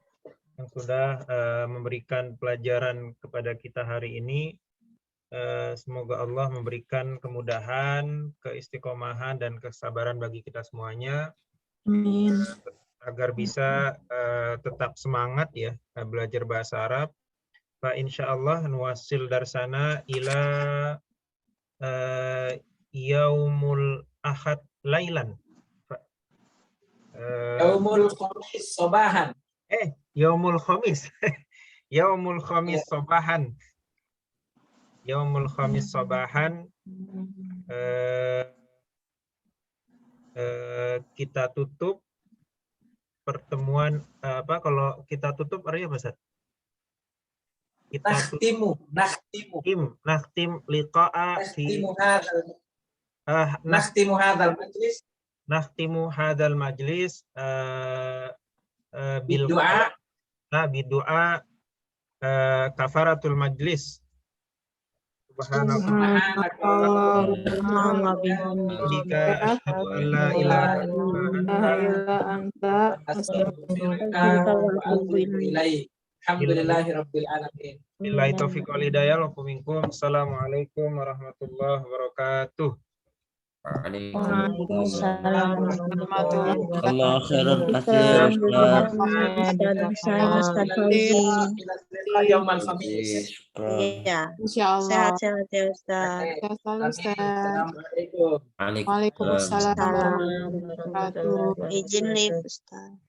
yang sudah memberikan pelajaran kepada kita hari ini. Semoga Allah memberikan kemudahan, keistiqomahan, dan kesabaran bagi kita semuanya. Amin. Agar bisa tetap semangat ya belajar bahasa Arab. Fa insyaallah nuwasil darsana ila yaumul ahad lailan. Yaumul khamis sabahan. Yaumul khamis. Yaumul khamis sabahan. Yaumul khamis sabahan. Kita tutup pertemuan kalau kita tutup artinya apa, Ustaz? Kita nakhtim liqa'a fi nakhtimu hadzal majlis bil du'a kafaratul majlis. Subhanakallahumma bihamdika asyhadu an la ilaha illa anta astaghfiruka wa atubu ilaik. Alhamdulillahirabbil alamin. Billahi taufiq wal hidayah. Assalamualaikum warahmatullahi wabarakatuh. Waalaikumsalam warahmatullahi wabarakatuh. Allah khairan katsir, Ustaz. Ustaz Fauzi. Yaumal khamis. Iya. Insyaallah. Sehat-sehat ya Ustaz. Sehat selalu, Ustaz. Assalamualaikum. Waalaikumsalam warahmatullahi wabarakatuh. Izin live Ustaz.